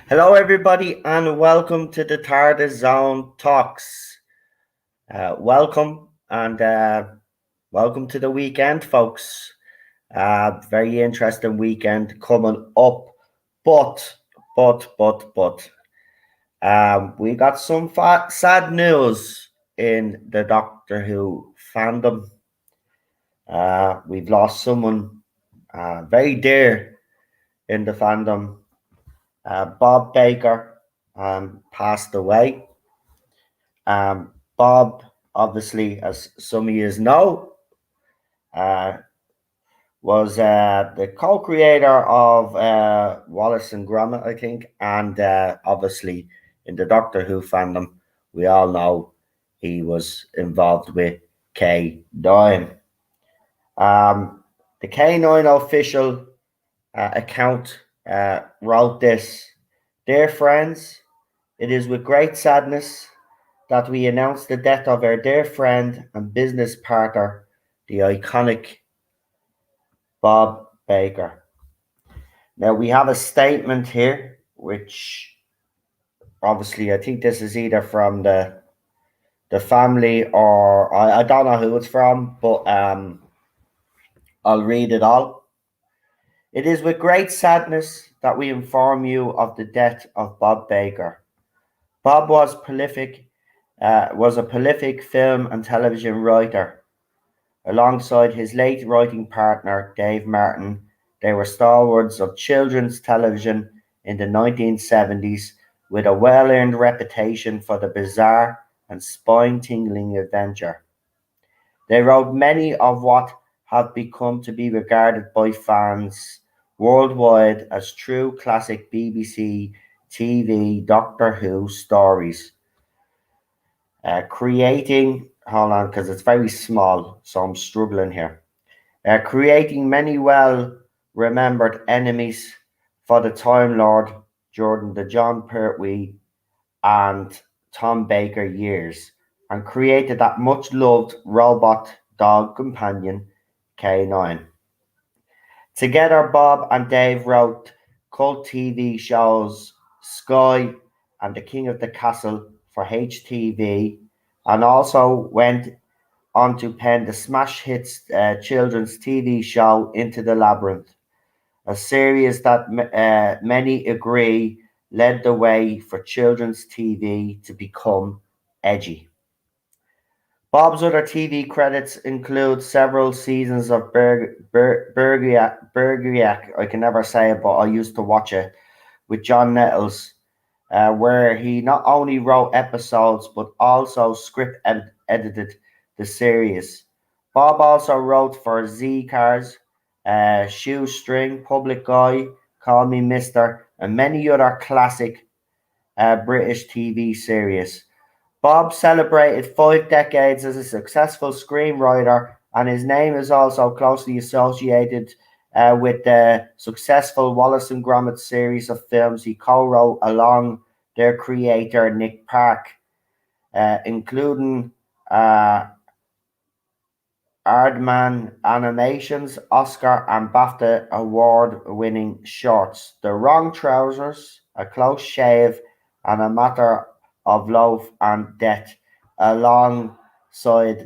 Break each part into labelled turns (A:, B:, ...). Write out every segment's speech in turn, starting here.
A: Hello, everybody, and welcome to the Tardis Zone Talks. Welcome to the weekend, folks. Very interesting weekend coming up, but we got some sad news in the Doctor Who fandom. We've lost someone very dear in the fandom. Bob Baker passed away. Bob, obviously, as some of you know, was the co-creator of Wallace and Gromit, I think, and obviously in the Doctor Who fandom, we all know he was involved with K9. The K9 official account wrote this: "Dear friends, it is with great sadness that we announce the death of our dear friend and business partner, the iconic Bob Baker." Now we have a statement here, which obviously I think this is either from the family or I don't know who it's from, but I'll read it all. "It is with great sadness that we inform you of the death of Bob Baker. Bob was a prolific film and television writer. Alongside his late writing partner, Dave Martin, they were stalwarts of children's television in the 1970s with a well-earned reputation for the bizarre and spine-tingling adventure. They wrote many of what have become to be regarded by fans worldwide as true classic BBC TV Doctor Who stories, creating..." Hold on, because it's very small, so I'm struggling here. "Creating many well-remembered enemies for the Time Lord during the John Pertwee and Tom Baker years, and created that much-loved robot dog companion, K9. Together, Bob and Dave wrote cult TV shows Sky and The King of the Castle for HTV, and also went on to pen the smash hits children's TV show Into the Labyrinth, a series that many agree led the way for children's TV to become edgy. Bob's other TV credits include several seasons of Bergerac, I can never say it, but I used to watch it, with John Nettles, where he not only wrote episodes but also script edited the series. Bob also wrote for Z-Cars, Shoestring, Public Guy, Call Me Mister, and many other classic British TV series. Bob celebrated 5 decades as a successful screenwriter, and his name is also closely associated with the successful Wallace and Gromit series of films he co-wrote along their creator Nick Park, including Aardman Animation's Oscar and BAFTA award-winning shorts The Wrong Trousers, A Close Shave, and A Matter of Love and Death, alongside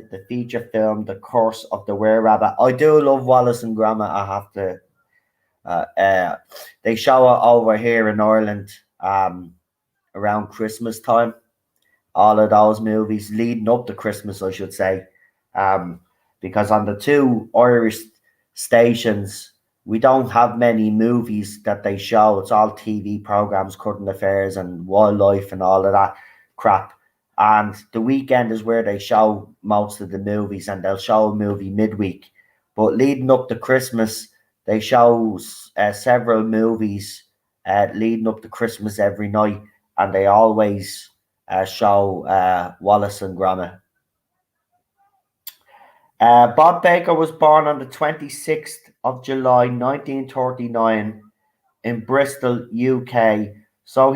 A: the feature film The Curse of the Were-Rabbit. I do love Wallace and Gromit, I have to. They show it over here in Ireland around Christmas time. All of those movies leading up to Christmas, I should say. Because on the 2 Irish stations, we don't have many movies that they show. It's all TV programs, current affairs and wildlife and all of that crap. And the weekend is where they show most of the movies, and they'll show a movie midweek. But leading up to Christmas, they show several movies leading up to Christmas every night, and they always show, Wallace and Gromit. Bob Baker was born on the 26th of July 1939 in Bristol, UK. So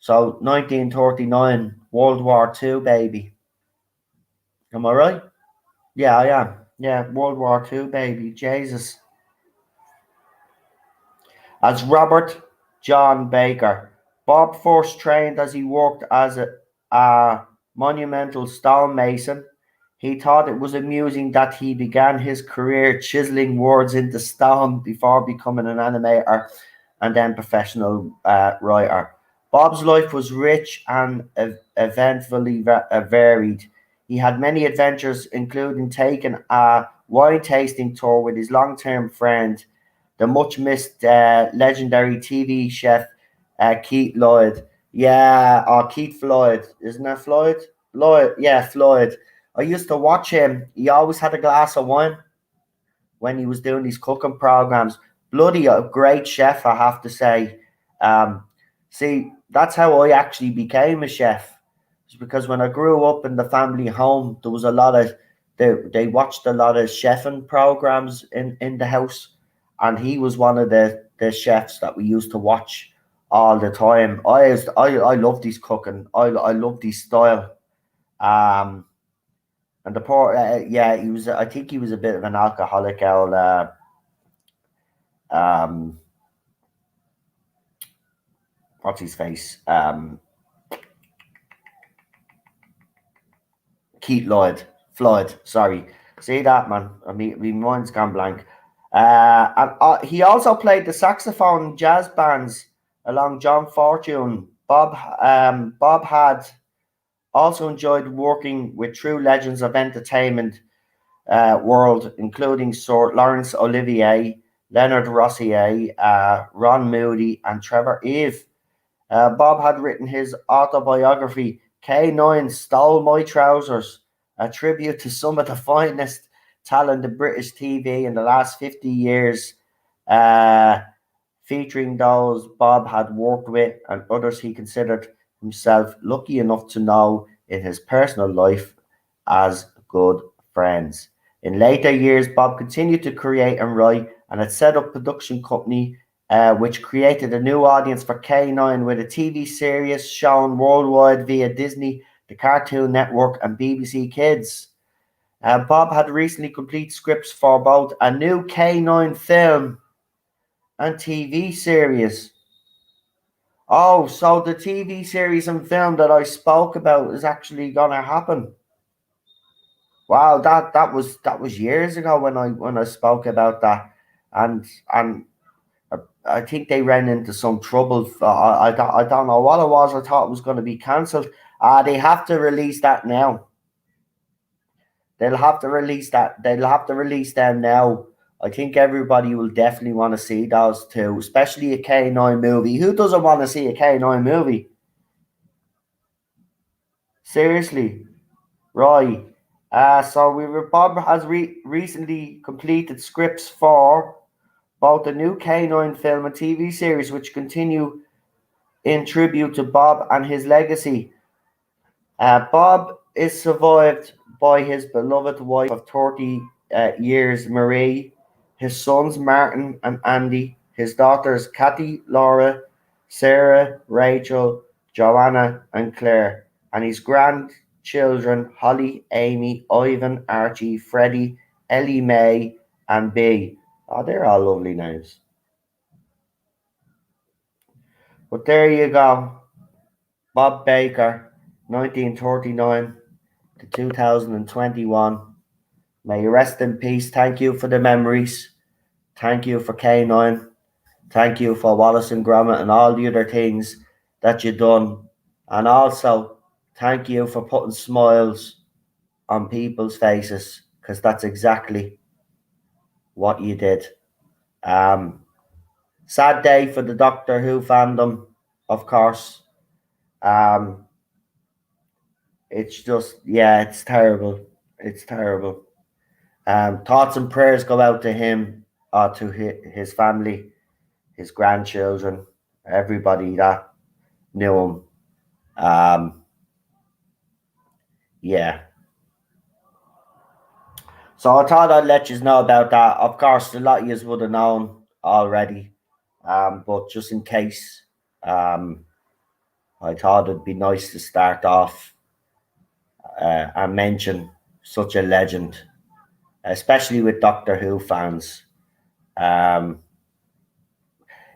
A: so 1939, World War II, baby. Am I right? Yeah, I am. Yeah, World War II, baby. Jesus. As Robert John Baker, Bob first trained as he worked as a monumental stonemason. He thought it was amusing that he began his career chiseling words into stone before becoming an animator and then professional writer. Bob's life was rich and eventfully varied. He had many adventures, including taking a wine tasting tour with his long-term friend, the much missed legendary TV chef Keith Lloyd. Yeah, or Keith Floyd, isn't that Floyd? Lloyd, yeah, Floyd. I used to watch him. He always had a glass of wine when he was doing these cooking programs. Bloody a great chef, I have to say. Um, See, that's how I actually became a chef. It's because when I grew up in the family home, there was a lot of they watched a lot of chefing programs in the house, and he was one of the chefs that we used to watch all the time. I loved his cooking. I loved his style. Um, and the poor, yeah, he was. I think he was a bit of an alcoholic. Um, what's his face? Keith Floyd. Sorry, see that, man. I mean, my mind's gone blank. And he also played the saxophone in jazz bands along John Fortune. Bob had also enjoyed working with true legends of entertainment world, including Sir Laurence Olivier, Leonard Rossier, Ron Moody, and Trevor Eve. Bob had written his autobiography, K9 Stole My Trousers, a tribute to some of the finest talent in British TV in the last 50 years, uh, featuring those Bob had worked with and others he considered himself lucky enough to know in his personal life as good friends. In later years, Bob continued to create and write and had set up a production company which created a new audience for K9 with a TV series shown worldwide via Disney, the Cartoon Network, and BBC Kids. Bob had recently completed scripts for both a new K9 film and TV series. Oh, so the TV series and film that I spoke about is actually gonna happen. Wow, that was years ago when I spoke about that, and I think they ran into some trouble. I don't know what it was. I thought it was going to be cancelled. They have to release that now. They'll have to release that. They'll have to release them now. I think everybody will definitely want to see those two, especially a K9 movie. Who doesn't want to see a K9 movie? Seriously, right. So Bob has recently completed scripts for both the new K9 film and TV series, which continue in tribute to Bob and his legacy. Bob is survived by his beloved wife of 30 years, Marie, his sons, Martin and Andy, his daughters, Kathy, Laura, Sarah, Rachel, Joanna, and Claire, and his grandchildren, Holly, Amy, Ivan, Archie, Freddie, Ellie Mae, and B. Oh, they're all lovely names. But there you go. Bob Baker, 1939 to 2021. May you rest in peace. Thank you for the memories. Thank you for K9. Thank you for Wallace and Gromit and all the other things that you've done. And also, thank you for putting smiles on people's faces, because that's exactly what you did. Sad day for the Doctor Who fandom, of course. It's just, yeah, it's terrible. It's terrible. Thoughts and prayers go out to him, to his family, his grandchildren, everybody that knew him. Yeah. So I thought I'd let you know about that. Of course, a lot of you would have known already, but just in case, um, I thought it'd be nice to start off and mention such a legend, especially with Doctor Who fans. Um,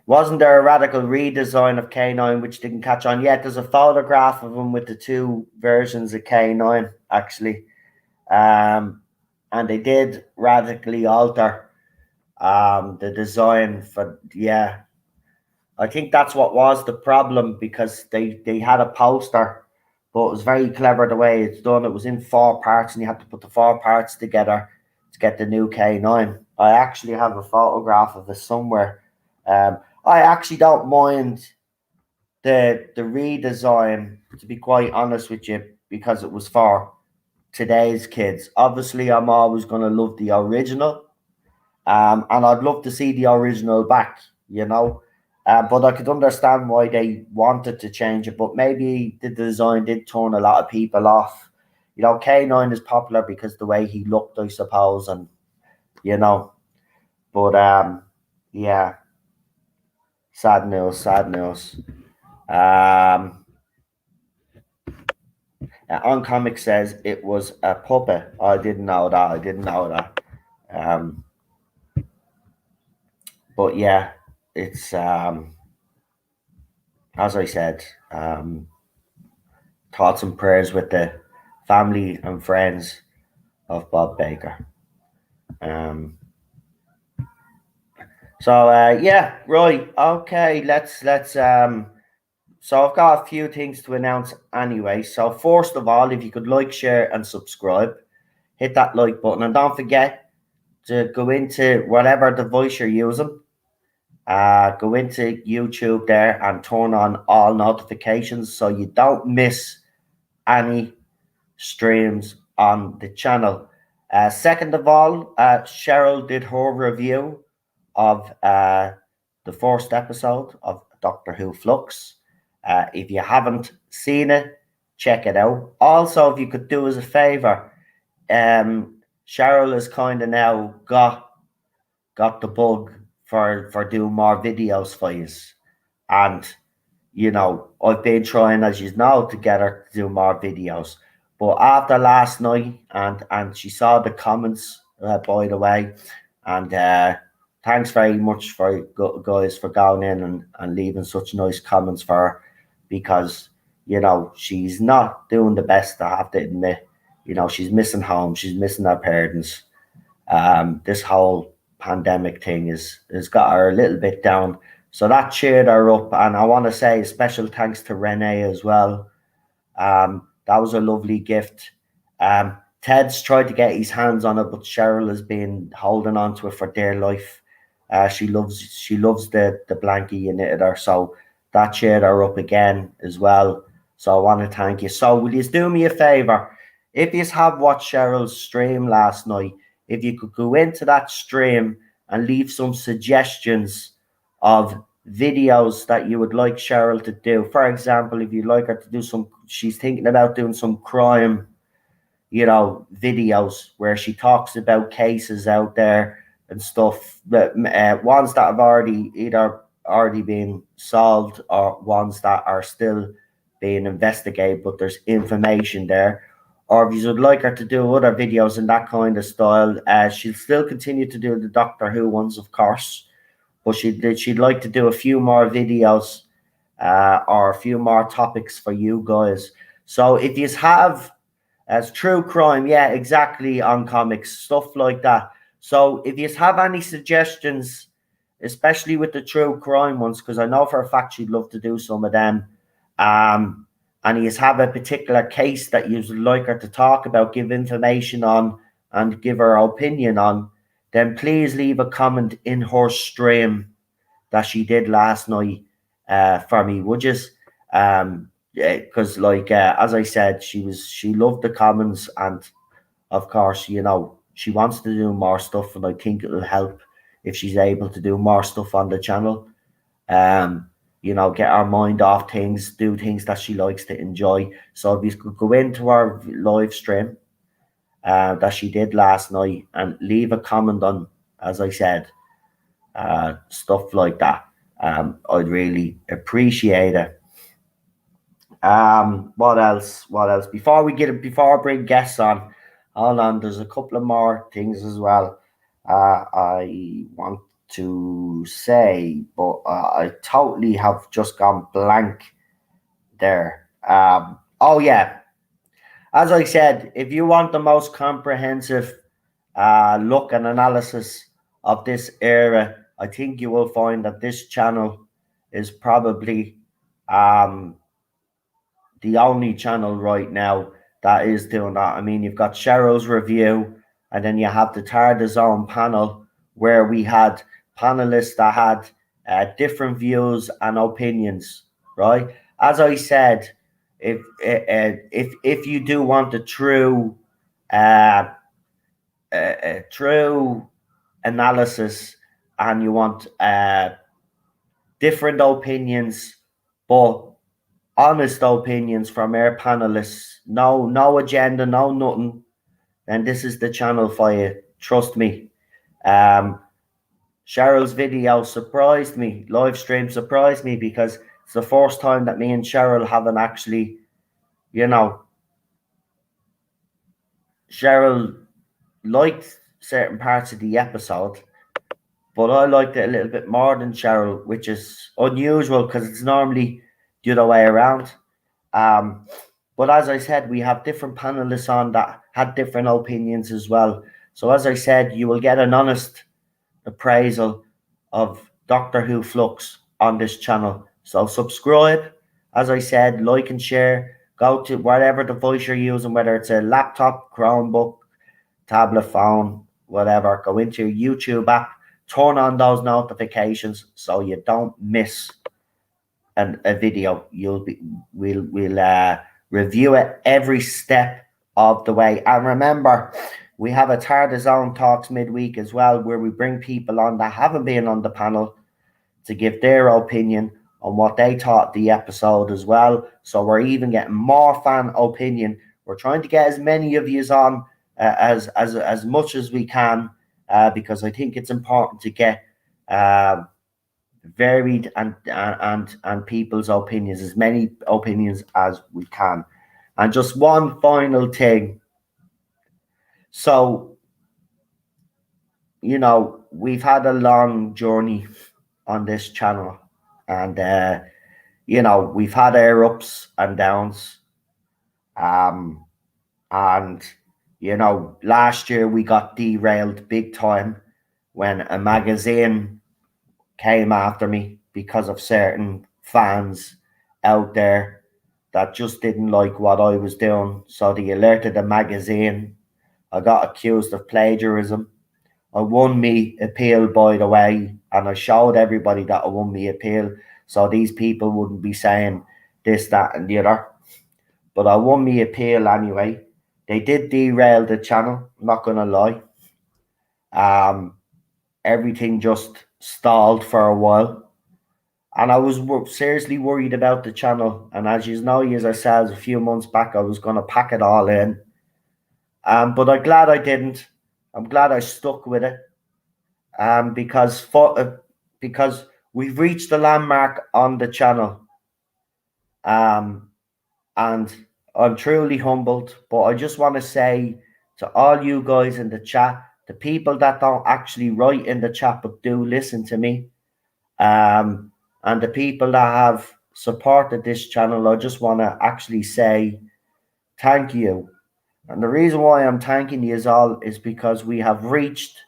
A: wasn't there a radical redesign of K9 which didn't catch on yet? There's a photograph of him with the two versions of K9, actually. And they did radically alter the design for, yeah. I think that's what was the problem, because they had a poster, but it was very clever the way it's done. It was in 4 parts, and you had to put the 4 parts together to get the new K9. I actually have a photograph of it somewhere. I actually don't mind the redesign, to be quite honest with you, because it was for today's kids. Obviously, I'm always going to love the original, and I'd love to see the original back, you know. But I could understand why they wanted to change it, but maybe the design did turn a lot of people off. You know, K9 is popular because the way he looked, I suppose, and you know. But yeah, sad news, sad news. Um, on comic says it was a puppet. I didn't know that. I didn't know that. Um, but yeah, it's as I said, thoughts and prayers with the family and friends of Bob Baker. Um, so yeah, right, okay, let's. So I've got a few things to announce anyway. So first of all, if you could like, share, and subscribe, hit that like button, and don't forget to go into whatever device you're using. Go into YouTube there and turn on all notifications so you don't miss any streams on the channel. Second of all, Cheryl did her review of the first episode of Doctor Who Flux. If you haven't seen it, check it out. Also, if you could do us a favor, Cheryl has kind of now got the bug for doing more videos for you, and you know, I've been trying, as you know, to get her to do more videos. But after last night, and she saw the comments, by the way, and thanks very much for guys for going in and leaving such nice comments for her, because you know she's not doing the best. I have to admit, you know, she's missing home, she's missing her parents. This whole pandemic thing has got her a little bit down. So that cheered her up. And I want to say a special thanks to Renee as well. That was a lovely gift. Ted's tried to get his hands on it, but Cheryl has been holding on to it for dear life. She loves the blankie you knitted her, so that cheered her up again as well. So I want to thank you. So will you do me a favor? If you have watched Cheryl's stream last night, if you could go into that stream and leave some suggestions of videos that you would like Cheryl to do. For example, if you'd like her to do she's thinking about doing some crime, you know, videos where she talks about cases out there and stuff, that ones that have already been solved, or ones that are still being investigated, but there's information there. Or if you would like her to do other videos in that kind of style, she'll still continue to do the Doctor Who ones, of course, but she'd like to do a few more videos, or a few more topics for you guys. So if you have as true crime, yeah, exactly, on comics, stuff like that. So if you have any suggestions, especially with the true crime ones, because I know for a fact she'd love to do some of them, and you have a particular case that you'd like her to talk about, give information on, and give her opinion on, then please leave a comment in her stream that she did last night, for me, would you? Because like, as I said, she loved the comments, and of course, you know, she wants to do more stuff, and I think it'll help if she's able to do more stuff on the channel. Um, get our mind off things, do things that she likes to enjoy. So if you could go into our live stream that she did last night and leave a comment on, as I said, stuff like that, I'd really appreciate it. What else? What else? Before I bring guests on, hold on. There's a couple of more things as well. I want to say, but I totally have just gone blank there. Oh yeah, as I said, if you want the most comprehensive look and analysis of this era, I think you will find that this channel is probably um the only channel right now that is doing that. I mean, you've got Cheryl's review, and then you have the Tardis own panel, where we had panelists that had different views and opinions. Right? As I said, if you do want a uh, true analysis, and you want different opinions, but honest opinions from our panelists, no agenda, no nothing, then this is the channel for you. Trust me. Cheryl's video surprised me. Live stream surprised me, because it's the first time that me and Cheryl haven't actually, Cheryl liked certain parts of the episode, but I liked it a little bit more than Cheryl, which is unusual because it's normally the other way around. But as I said, we have different panelists on that had different opinions as well. So as I said, you will get an honest appraisal of Doctor Who Flux on this channel. So subscribe, as I said, like and share. Go to whatever device you're using, whether it's a laptop, Chromebook, tablet, phone, whatever. Go into your YouTube app, turn on those notifications so you don't miss a video. We'll review it every step of the way. And remember, we have a Tardis Zone Talks midweek as well, where we bring people on that haven't been on the panel to give their opinion on what they thought the episode as well. So we're even getting more fan opinion. We're trying to get as many of you on as much as we can, because I think it's important to get varied and people's opinions, as many opinions as we can. And just one final thing. So, we've had a long journey on this channel, and we've had our ups and downs. And last year we got derailed big time when a magazine came after me because of certain fans out there that just didn't like what I was doing. So they alerted the magazine. I got accused of plagiarism. I won me appeal, by the way, and I showed everybody that I won me appeal, so these people wouldn't be saying this, that, and the other. But I won me appeal anyway. They did derail the channel, I'm not gonna lie. Everything just stalled for a while, and I was seriously worried about the channel. And as you know, as I said a few months back, I was gonna pack it all in. But I'm glad I didn't. I'm glad I stuck with it. Because we've reached the landmark on the channel. And I'm truly humbled. But I just want to say to all you guys in the chat, the people that don't actually write in the chat but do listen to me, and the people that have supported this channel, I just want to actually say thank you. And the reason why I'm thanking you all is because we have reached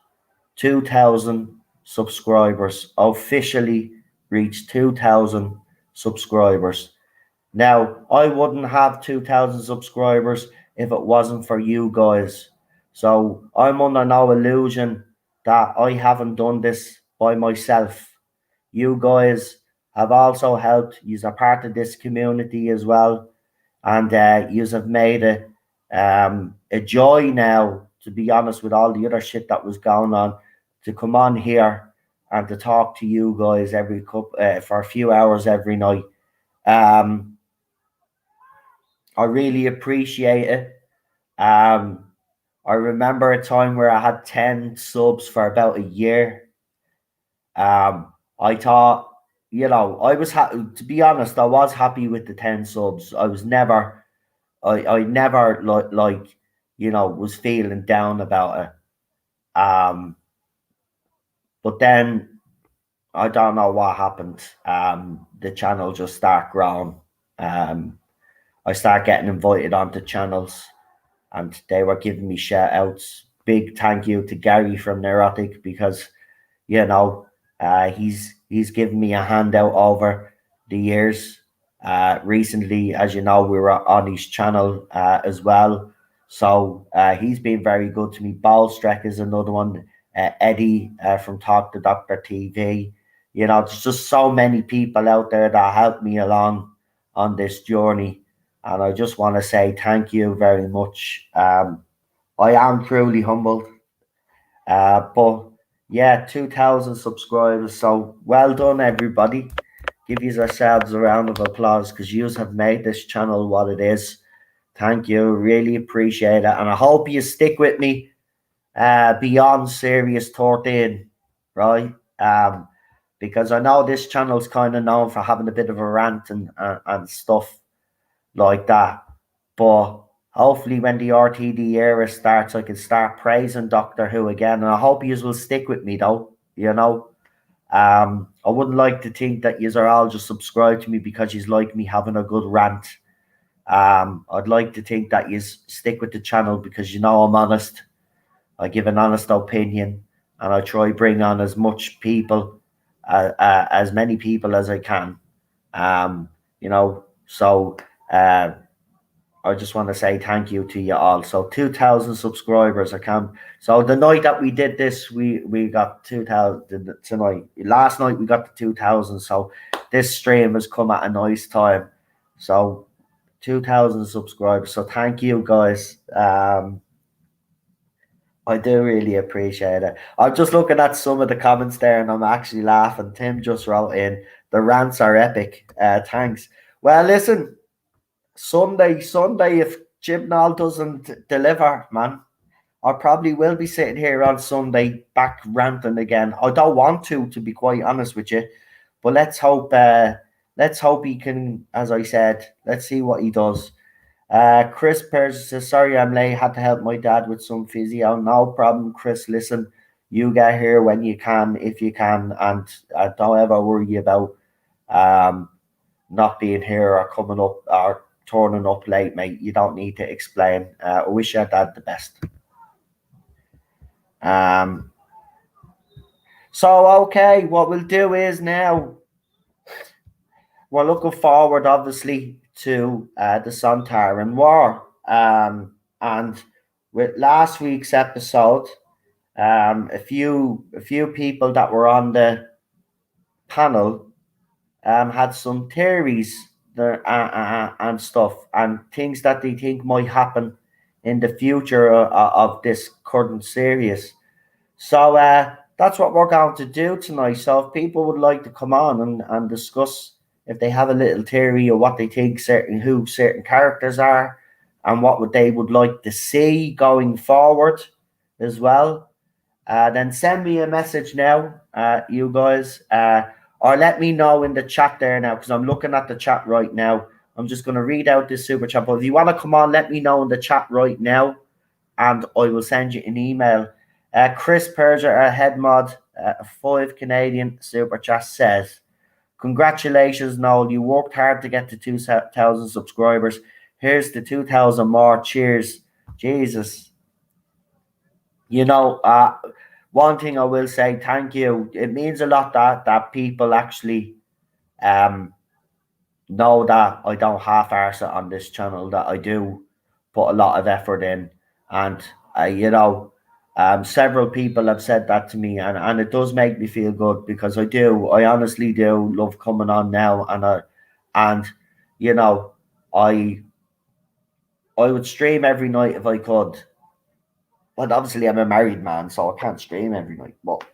A: 2,000 subscribers, officially reached 2,000 subscribers. Now, I wouldn't have 2,000 subscribers if it wasn't for you guys. So I'm under no illusion that I haven't done this by myself. You guys have also helped. You are part of this community as well. And you have made it a joy now, to be honest, with all the other shit that was going on, to come on here and to talk to you guys for a few hours every night. I really appreciate it. I remember a time where I had 10 subs for about a year. I thought, I was to be honest, I was happy with the 10 subs. I was never, I never was feeling down about it. But then I don't know what happened. The channel just started growing. I started getting invited onto channels, and they were giving me shout outs. Big thank you to Gary from Neurotic, because he's given me a handout over the years. Recently, as you know, we were on his channel as well. So he's been very good to me. Ballstreck is another one. Eddie from Talk to Doctor TV. There's just so many people out there that helped me along on this journey. And I just want to say thank you very much. I am truly humbled. But yeah, 2,000 subscribers. So well done, everybody. Give yourselves a round of applause, because you have made this channel what it is. Thank you. Really appreciate it. And I hope you stick with me beyond Series 13, right? Because I know this channel's kind of known for having a bit of a rant and stuff like that. But hopefully when the RTD era starts, I can start praising Doctor Who again. And I hope you will stick with me, though. I wouldn't like to think that you are all just subscribed to me because you like me having a good rant. I'd like to think that you stick with the channel because I'm honest. I give an honest opinion, and I try bring on as much people, as many people as I can. So I just want to say thank you to you all. So 2,000 subscribers. So the night that we did this, we got 2,000 tonight. Last night we got to 2,000. So this stream has come at a nice time. So 2,000 subscribers. So thank you, guys. I do really appreciate it. I'm just looking at some of the comments there, and I'm actually laughing. Tim just wrote in, the rants are epic. Thanks. Well, listen. Sunday, if Chibnall doesn't deliver, man, I probably will be sitting here on Sunday back ranting again. I don't want to be quite honest with you, but let's hope he can, as I said, let's see what he does. Chris Pearson says, sorry I'm late, had to help my dad with some physio. No problem, Chris. Listen, you get here when you can, if you can, and don't ever worry about not being here or coming up or turning up late, mate. You don't need to explain. I wish your dad the best. So okay, what we'll do is now we're looking forward, obviously, to the Sontaran War. And with last week's episode, a few people that were on the panel had some theories there and stuff, and things that they think might happen in the future of this current series. So that's what we're going to do tonight. So if people would like to come on and discuss, if they have a little theory of what they think certain characters are and what they would like to see going forward as well, then send me a message now, you guys, or let me know in the chat there now, because I'm looking at the chat right now. I'm just going to read out this super chat. But if you want to come on, let me know in the chat right now, and I will send you an email. Chris Persia, our head mod, 5 Canadian super chat says, congratulations, Noel. You worked hard to get to 2,000 subscribers. Here's the 2,000 more. Cheers. Jesus. One thing I will say, thank you. It means a lot that people actually know that I don't half-arse it on this channel, that I do put a lot of effort in. And, several people have said that to me, and it does make me feel good, because I honestly do love coming on now. I would stream every night if I could. But obviously I'm a married man, so I can't stream every night. But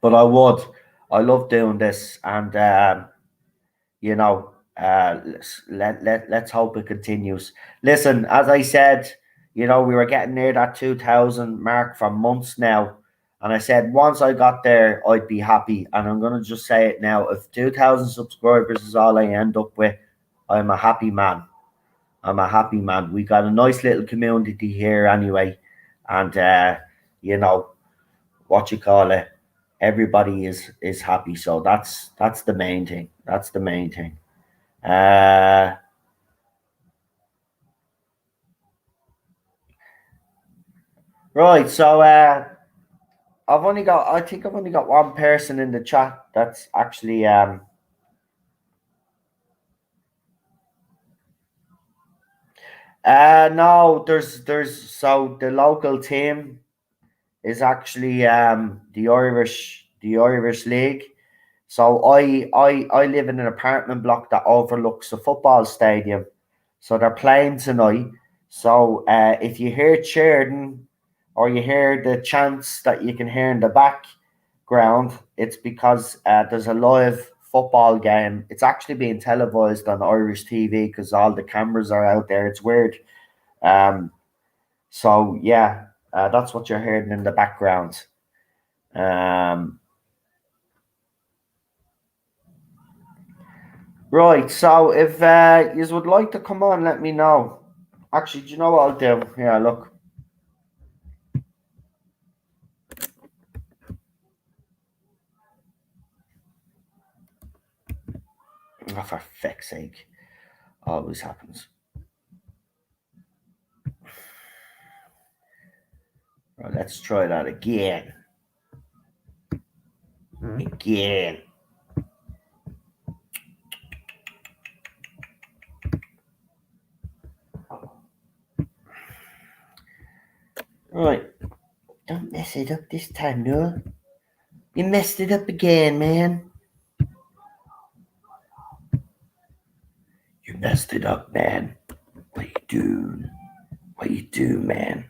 A: But I would. I love doing this, and you know, let's hope it continues. Listen, as I said, you know, we were getting near that 2,000 mark for months now. And I said, once I got there, I'd be happy. And I'm going to just say it now. If 2,000 subscribers is all I end up with, I'm a happy man. I'm a happy man. We got a nice little community here anyway. And, you know, what you call it, everybody is happy. So that's the main thing. That's the main thing. Right, so I think I've only got one person in the chat that's actually no, there's so the local team is actually the Irish League. So I live in an apartment block that overlooks a football stadium. So they're playing tonight. So if you hear cheering or you hear the chants that you can hear in the background, it's because there's a live football game. It's actually being televised on Irish TV because all the cameras are out there. It's weird. So yeah, that's what you're hearing in the background. Right, so if you would like to come on, let me know. Actually, do you know what I'll do? Yeah, look. Oh, for feck's sake. Always happens. Right, let's try that again. Again. Right. Don't mess it up this time, no. You messed it up again, man. You messed it up, man. What you doing? What you do, man?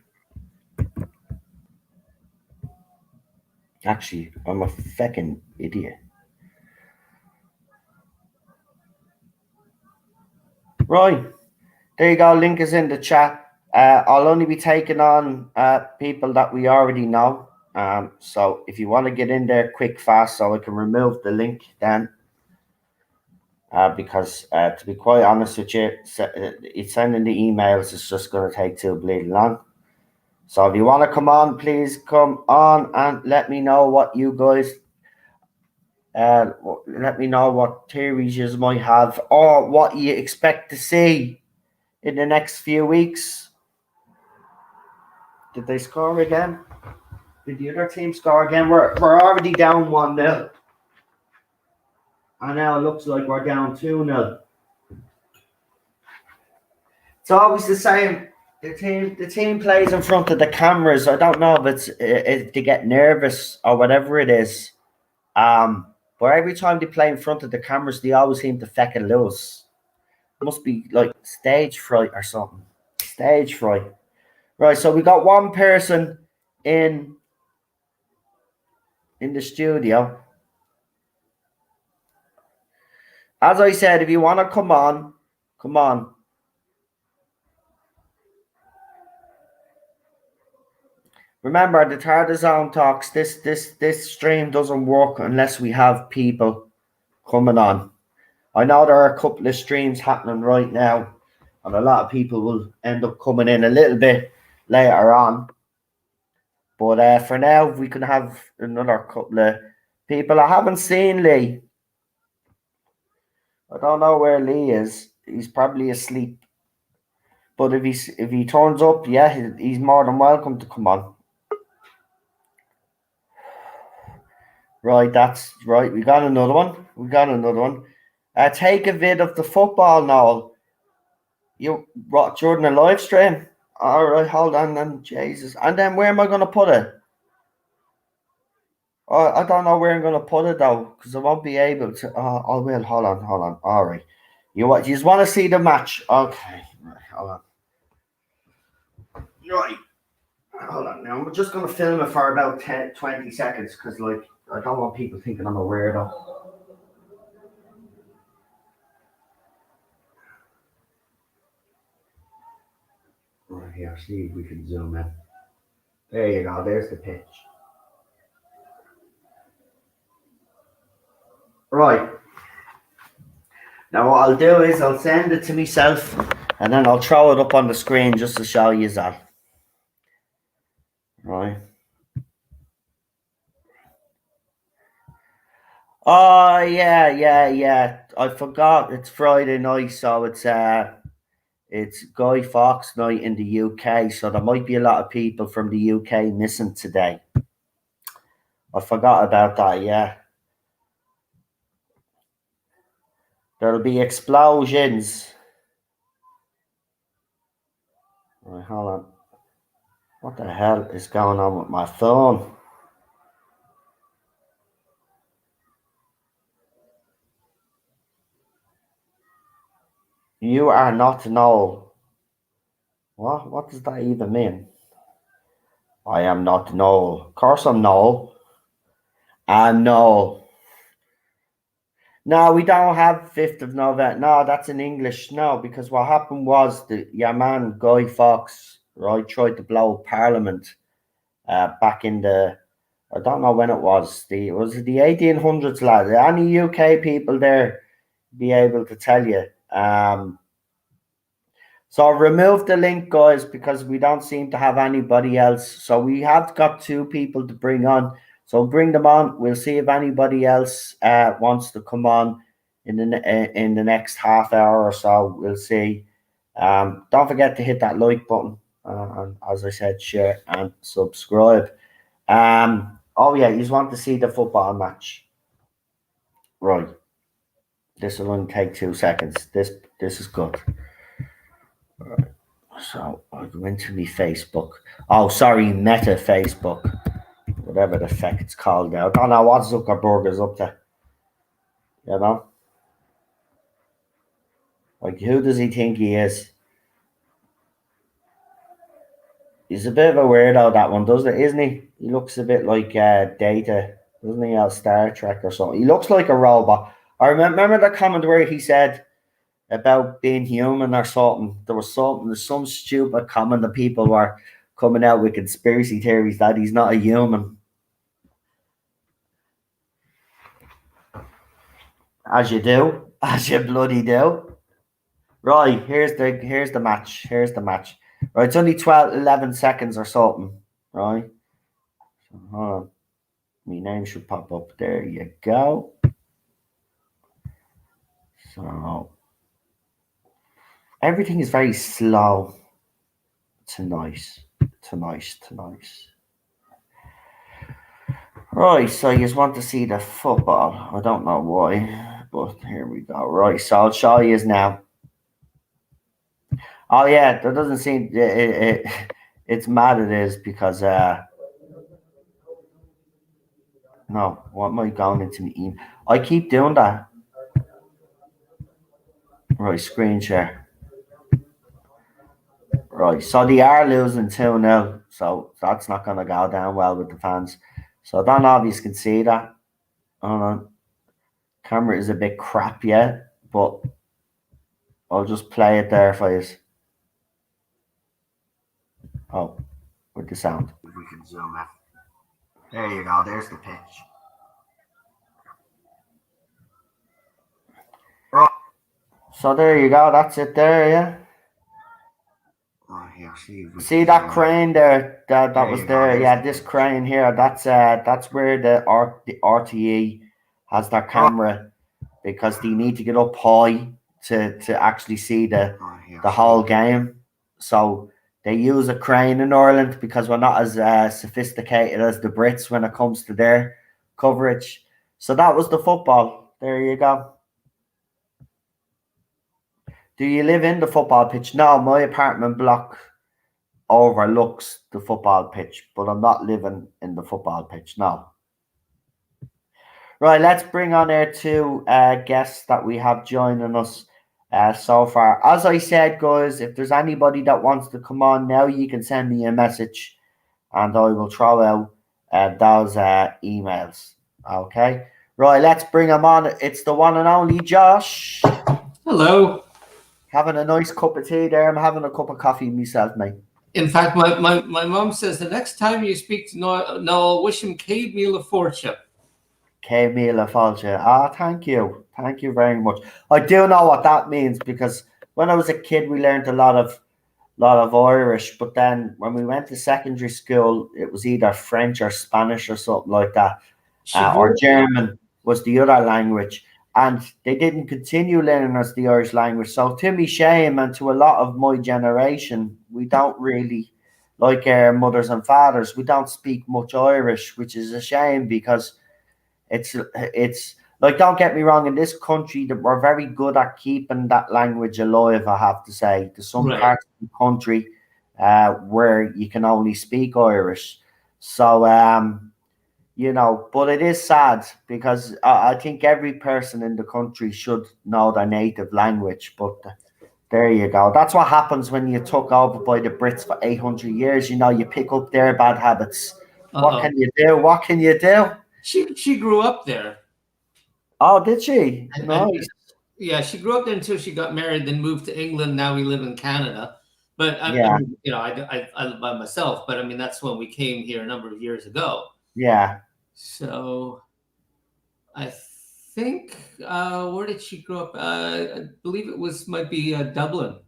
A: Actually, I'm a feckin' idiot. Right. There you go. Link is in the chat. I'll only be taking on people that we already know. So if you want to get in there quick, fast, so I can remove the link then. Because to be quite honest with you, it's sending the emails is just going to take too bleeding long. So if you want to come on, please come on and let me know what you guys, let me know what theories you might have or what you expect to see in the next few weeks. Did they score again? Did the other team score again? We're already down 1-0. And now it looks like we're down 2-0. It's always the same. The team plays in front of the cameras. I don't know if they get nervous or whatever it is. But every time they play in front of the cameras, they always seem to feck and lose. It must be like stage fright or something. Stage fright. Right, so we got one person in the studio. As I said, if you want to come on, come on. Remember, the Tardis Zone talks. This stream doesn't work unless we have people coming on. I know there are a couple of streams happening right now, and a lot of people will end up coming in a little bit later on. But for now, we can have another couple of people. I haven't seen Lee. I don't know where Lee is. He's probably asleep. But if he turns up, yeah, he's more than welcome to come on. Right, that's right. We got another one. Take a vid of the football, Noel. You what during a live stream? All right, hold on then, Jesus. And then where am I going to put it? I don't know where I'm going to put it though, because I won't be able to. I will. Hold on. All right. You just want to see the match? Okay. Right, hold on. Right. Hold on. Now I'm just going to film it for about 20 seconds, because like I don't want people thinking I'm a weirdo. Right here, see if we can zoom in. There you go, there's the pitch. Right. Now what I'll do is I'll send it to myself and then I'll throw it up on the screen just to show you that. Right. Oh yeah. I forgot it's Friday night, so it's Guy Fawkes night in the UK, so there might be a lot of people from the UK missing today. I forgot about that, yeah. There'll be explosions. Right, hold on. What the hell is going on with my phone? You are not Noel. What? What does that even mean? I am not Noel. Of course I'm Noel. I'm Noel. No, we don't have 5th of November. No, that's in English. No, because what happened was your man Guy Fawkes, right, tried to blow Parliament back in the, I don't know when it was. Was it the 1800s, lad? Any UK people there be able to tell you? So remove the link, guys, because we don't seem to have anybody else. So we have got 2 people to bring on. So bring them on. We'll see if anybody else wants to come on in the next half hour or so. We'll see. Don't forget to hit that like button. And as I said, share and subscribe. Oh yeah, you just want to see the football match. Right. This will only take 2 seconds. This is good. Right. So I'll go into my Facebook. Oh, sorry, Meta Facebook. Whatever the fuck it's called now. I don't know what Zuckerberg is up to. You know? Like, who does he think he is? He's a bit of a weirdo, that one, doesn't it? Isn't he? He looks a bit like Data, doesn't he? Star Trek or something. He looks like a robot. I remember the comment where he said about being human or something. There's some stupid comment that people were coming out with conspiracy theories that he's not a human. As you do. As you bloody do. Right, here's the match. Here's the match. Right, it's only 11 seconds or something. Right. So, hold on. My name should pop up. There you go. So everything is very slow tonight. Right, so you just want to see the football. I don't know why, but here we go. Right, so I'll show you now. Oh yeah, there doesn't seem it's mad. It is because no, what am I going into my email? I keep doing that. Right, screen share. Right, so they are losing 2-0, so that's not going to go down well with the fans. So I don't know if you can see that. Hold on. Camera is a bit crap yet, but I'll just play it there for you. Oh, with the sound. If we can zoom in. There you go, there's the pitch. Right. So there you go, that's it there, yeah. Oh, here, see that crane there that was there? Yeah, this crane here, that's where the RTE has their camera because they need to get up high to actually see the whole game. So they use a crane in Ireland because we're not as sophisticated as the Brits when it comes to their coverage. So that was the football. There you go. Do you live in the football pitch? No, my apartment block overlooks the football pitch, but I'm not living in the football pitch. No. Right, let's bring on our 2 guests that we have joining us so far. As I said, guys, if there's anybody that wants to come on now, you can send me a message and I will throw out those emails. Okay. Right, let's bring him on. It's the one and only Josh.
B: Hello.
A: Having a nice cup of tea there. I'm having a cup of coffee myself, mate.
B: In fact, my mom says the next time you speak to Noel, wish him Cade Meal of Fortune.
A: Camila Falcha. Ah, thank you. Thank you very much. I do know what that means because when I was a kid, we learned a lot of Irish, but then when we went to secondary school, it was either French or Spanish or something like that,
B: She
A: or
B: grew
A: German was the other language, and they didn't continue learning us the Irish language. So to me shame, and to a lot of my generation, we don't really like our mothers and fathers. We don't speak much Irish, which is a shame because it's like, don't get me wrong, in this country that we're very good at keeping that language alive. I have to say, there's some
B: right.
A: parts of the country where you can only speak Irish. So but it is sad because I think every person in the country should know their native language. But there you go. That's what happens when you took over by the Brits for 800 years. You pick up their bad habits. What
B: Uh oh.
A: can you do? What can you do?
B: She grew up there.
A: Oh, did she?
B: And
A: Nice.
B: yeah, she grew up there until she got married, then moved to England. Now we live in Canada. But I
A: Yeah,
B: mean, I live by myself. But I mean, that's when we came here a number of years ago.
A: yeah.
B: So I think where did she grow up? I believe it was might be Dublin.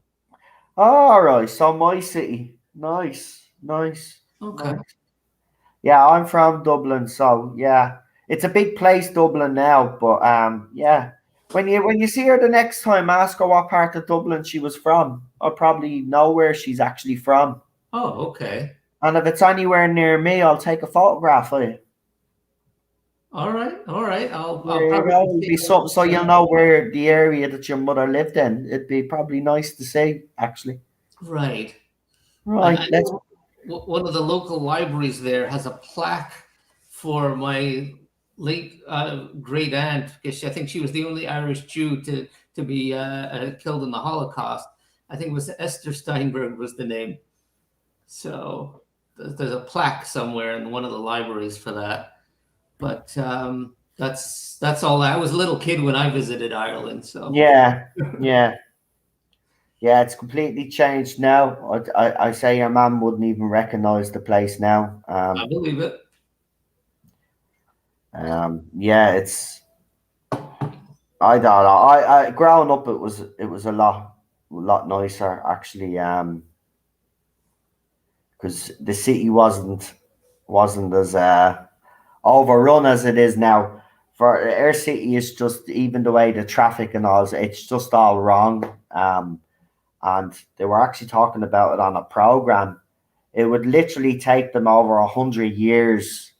A: All right. So my city. Nice, nice,
B: Okay.
A: nice. Yeah, I'm from Dublin, so yeah, it's a big place, Dublin now. But yeah. When you see her the next time, ask her what part of Dublin she was from. I'll probably know where she's actually from.
B: Oh, okay.
A: And if it's anywhere near me, I'll take a photograph of you.
B: All right, all right. I'll
A: There you
B: probably
A: go. It'll
B: take
A: be
B: a look
A: something so
B: at
A: you'll know where the area that your mother lived in. It'd be probably nice to see, actually.
B: right.
A: Right,
B: I
A: let's.
B: know one of the local libraries there has a plaque for my late great aunt because I think she was the only Irish Jew to be killed in the Holocaust. I think it was Esther Steinberg was the name. So there's a plaque somewhere in one of the libraries for that. But that's all. I was a little kid when I visited Ireland, so
A: Yeah, yeah, yeah. It's completely changed now. I say your mum wouldn't even recognize the place now.
B: I believe it.
A: Yeah, it's. I don't know. I growing up, it was a lot nicer actually. Because the city wasn't as overrun as it is now. For our city is just, even the way the traffic and all, it's just all wrong. And they were actually talking about it on a program. It would literally take them over 100 years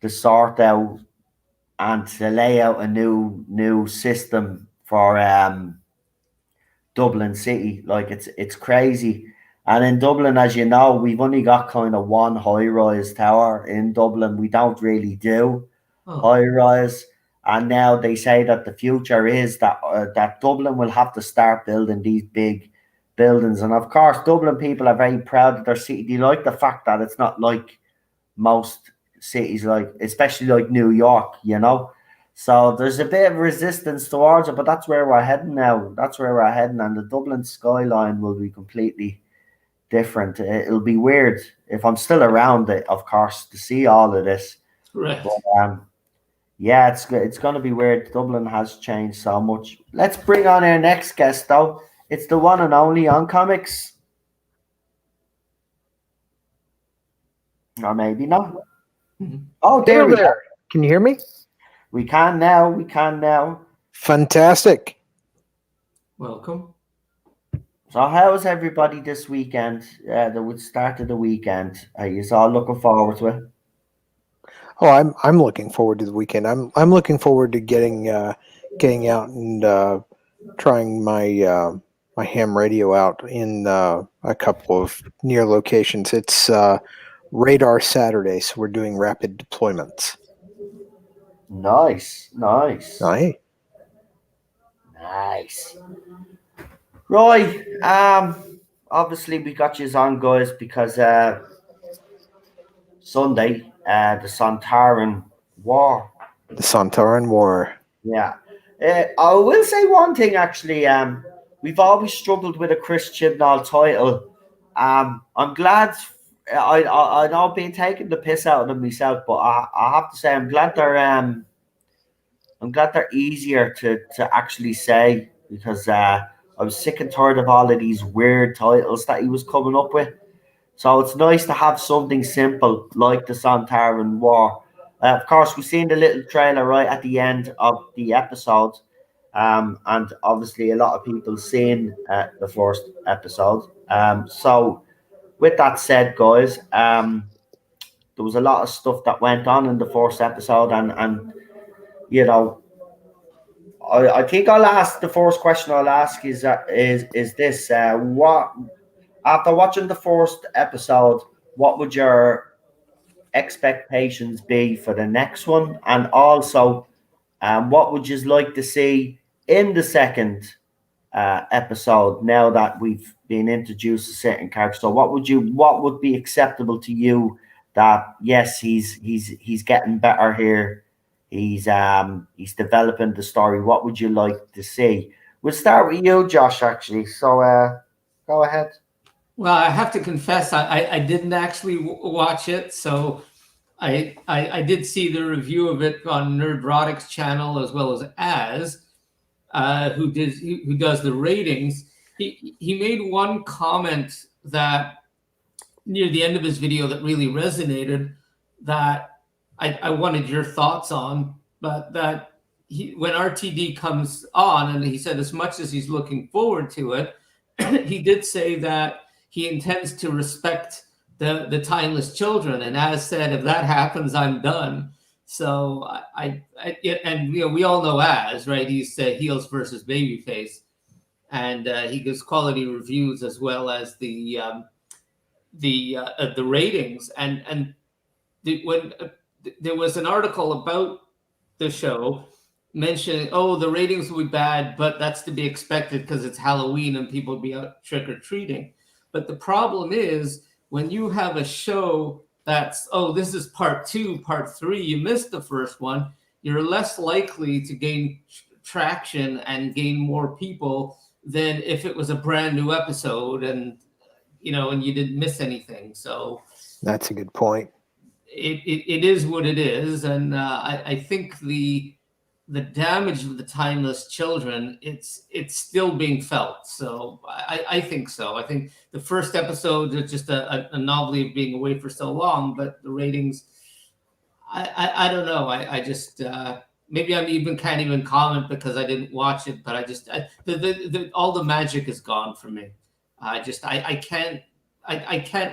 A: to sort out and to lay out a new system for Dublin City. Like, it's crazy. And in Dublin, as you know, we've only got kind of one high rise tower in Dublin. We don't really do
B: Oh,
A: high rise. And now they say that the future is that Dublin will have to start building these big buildings. And of course, Dublin people are very proud of their city. They like the fact that it's not like most cities, like especially like New York. So there's a bit of resistance towards it, but that's where we're heading now. That's where we're heading, and the Dublin skyline will be completely different. It'll be weird if I'm still around it, of course, to see all of this. But
B: correct.
A: yeah, it's going to be weird. Dublin has changed so much. Let's bring on our next guest, though. It's the one and only on comics, or maybe not.
B: Mhm.
A: Oh, there
C: Hello
A: we go.
C: there. Can you hear me?
A: We can now. We can now.
C: Fantastic.
B: Welcome.
A: So, how was everybody this weekend? The start of the weekend. Are you all looking forward to it?
C: Oh, I'm looking forward to the weekend. I'm looking forward to getting out and trying my ham radio out in a couple of near locations. It's Radar Saturday, so we're doing rapid deployments.
A: Nice, nice,
C: Aye.
A: nice. Right. Obviously we got you on, guys, because Sunday, the Sontaran War.
C: The Sontaran War.
A: Yeah. I will say one thing actually. We've always struggled with a Chris Chibnall title. I'm glad. I know I've been taking the piss out of them myself, but I have to say I'm glad they're easier to actually say, because I was sick and tired of all of these weird titles that he was coming up with. So it's nice to have something simple like the Sontaran War. Of course, we've seen the little trailer right at the end of the episode, and obviously a lot of people seen the first episode. So with that said, guys, there was a lot of stuff that went on in the first episode, and you know, I think I'll ask the first question I'll ask is this: what, after watching the first episode, what would your expectations be for the next one? And also, what would you like to see in the second episode now that we've been introduced to certain characters? So what would be acceptable to you that yes, he's getting better here. He's developing the story. What would you like to see? We'll start with you, Josh, actually. So go ahead.
B: Well, I have to confess, I didn't actually watch it, so I did see the review of it on Nerdrotic's channel, as well as who does the ratings. He made one comment that near the end of his video that really resonated, that I wanted your thoughts on, but that when RTD comes on, and he said as much as he's looking forward to it, he did say that he intends to respect the timeless children, and as said, if that happens, I'm done. So and we all know right. He's heels versus babyface, and he gives quality reviews as well as the ratings, and when there was an article about the show mentioning, oh, the ratings will be bad, but that's to be expected because it's Halloween and people will be out trick-or-treating. But the problem is when you have a show that's, oh, this is part 2, part 3, you missed the first one, you're less likely to gain traction and gain more people than if it was a brand new episode and and you didn't miss anything. So
C: that's a good point.
B: It is what it is, and I think the damage of the timeless children, it's still being felt. So I think so. I think the first episode is just a novelty of being away for so long, but the ratings, I don't know. I just maybe can't even comment because I didn't watch it, but all the magic is gone for me. I can't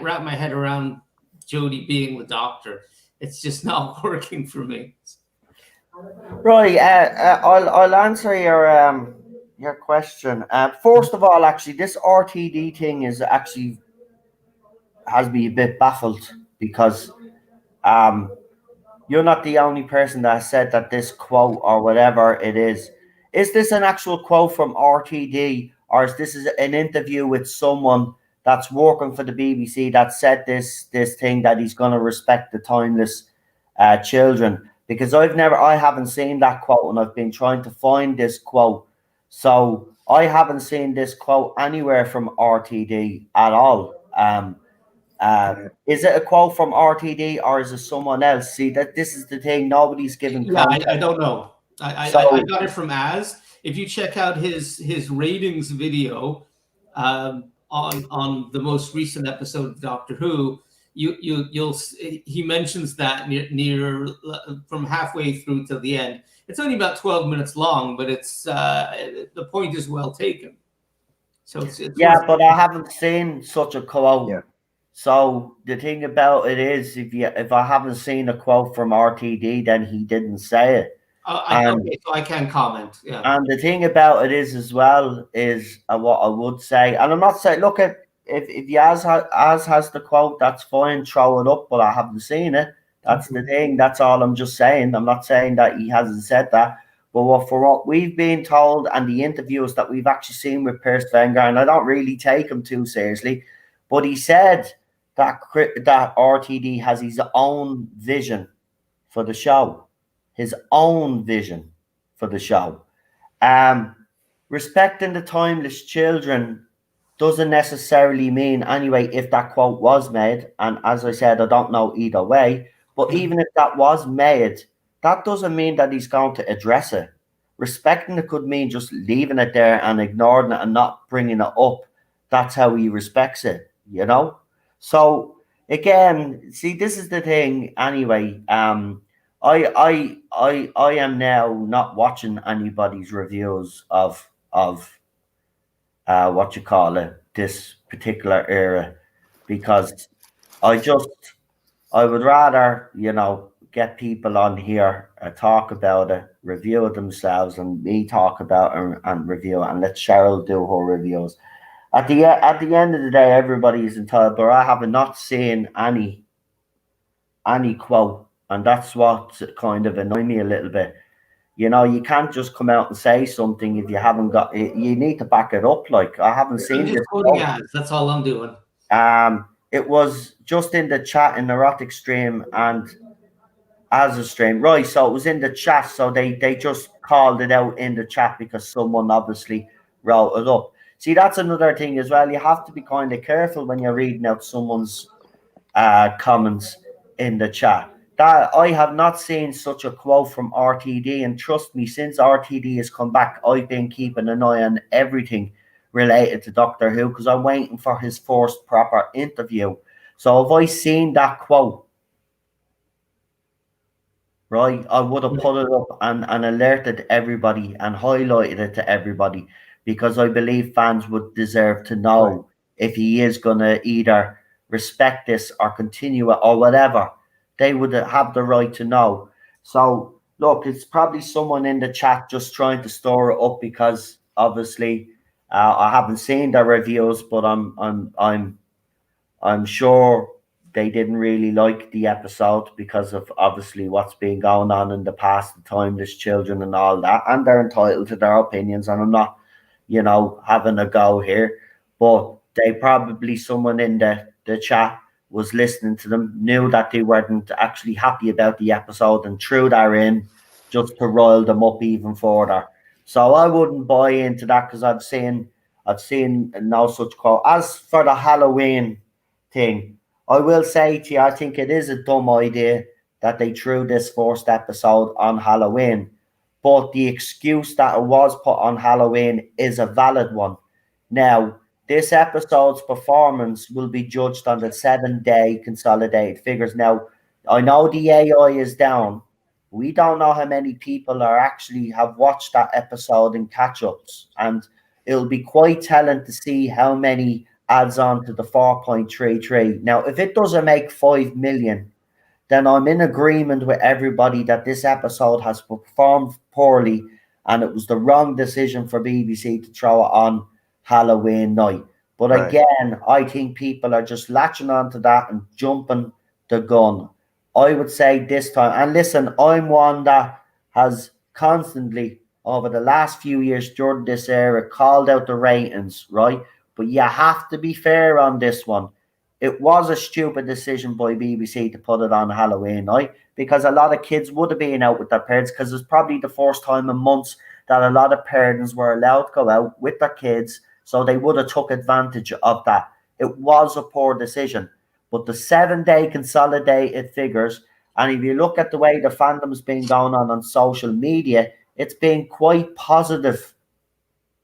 B: wrap my head around Jodie being the Doctor. It's just not working for me.
A: Right. I'll answer your question. First of all, actually, this RTD thing has me a bit baffled, because you're not the only person that said that this quote or whatever it is. Is this an actual quote from RTD, or is this an interview with someone that's working for the BBC that said this thing that he's going to respect the timeless children? Because I haven't seen that quote, and I've been trying to find this quote. So I haven't seen this quote anywhere from RTD at all. Is it a quote from RTD or is it someone else? See, that this is the thing, nobody's given context.
B: I don't know. I got it from Az. If you check out his ratings video on the most recent episode of Doctor Who, he mentions that near from halfway through till the end. It's only about 12 minutes long, but it's the point is well taken. So it's
A: but I haven't seen such a quote. Yeah. So the thing about it is, if I haven't seen a quote from RTD, then he didn't say it.
B: Okay, so I can't comment. Yeah.
A: And the thing about it is, as well, is what I would say, and I'm not saying, look, if Yaz has the quote, that's fine, throw it up, but I haven't seen it. That's the thing. That's all I'm just saying. I'm not saying that he hasn't said that. But for what we've been told and the interviews that we've actually seen with Piers Wenger, and I don't really take him too seriously, but he said that RTD has his own vision for the show. his own vision for the show. Respecting the timeless children doesn't necessarily mean, anyway, if that quote was made, and as I said, I don't know either way, but even if that was made, that doesn't mean that he's going to address it. Respecting it could mean just leaving it there and ignoring it and not bringing it up. That's how he respects it, you know? So again, see, this is the thing anyway. I am now not watching anybody's reviews of what you call it, this particular era, because I would rather, you know, get people on here talk about it, review it themselves, and me talk about it and review it, and let Cheryl do her reviews. At the end of the day, everybody is entitled, but I have not seen any quote, and that's what kind of annoyed me a little bit. You know, you can't just come out and say something if you haven't got it. You need to back it up. Like, I haven't seen
B: I'm just
A: this
B: quoting
A: quote.
B: ads. That's all I'm doing.
A: It was just in the chat in Erotic Stream and as a stream, right? So it was in the chat. So they just called it out in the chat because someone obviously wrote it up. See, that's another thing as well. You have to be kind of careful when you're reading out someone's comments in the chat. That I have not seen such a quote from RTD, and trust me, since RTD has come back, I've been keeping an eye on everything related to Doctor Who because I'm waiting for his first proper interview. So if I seen that quote, right, I would have put it up and alerted everybody and highlighted it to everybody because I believe fans would deserve to know if he is going to either respect this or continue it or whatever. They would have the right to know. So look, it's probably someone in the chat just trying to store it up because obviously I haven't seen their reviews, but I'm sure they didn't really like the episode because of obviously what's been going on in the past, the timeless children and all that, and they're entitled to their opinions. And I'm not, you know, having a go here, but they probably someone in the chat was listening to them, knew that they weren't actually happy about the episode and threw that in just to rile them up even further. So I wouldn't buy into that because I've seen no such quote. As for the Halloween thing, I will say to you, I think it is a dumb idea that they threw this first episode on Halloween. But the excuse that it was put on Halloween is a valid one. Now, this episode's performance will be judged on the 7-day consolidated figures. Now, I know the AI is down. We don't know how many people are actually have watched that episode in catch-ups. And it'll be quite telling to see how many adds on to the 4.33. Now, if it doesn't make 5 million, then I'm in agreement with everybody that this episode has performed poorly and it was the wrong decision for BBC to throw it on Halloween night. But again, I think people are just latching onto that and jumping the gun. I would say this time, and listen, I'm one that has constantly over the last few years during this era called out the ratings, right? But you have to be fair on this one. It was a stupid decision by BBC to put it on Halloween night because a lot of kids would have been out with their parents because it's probably the first time in months that a lot of parents were allowed to go out with their kids, so they would have took advantage of that. It was a poor decision. But the 7-day consolidated figures, and if you look at the way the fandom's been going on social media, it's been quite positive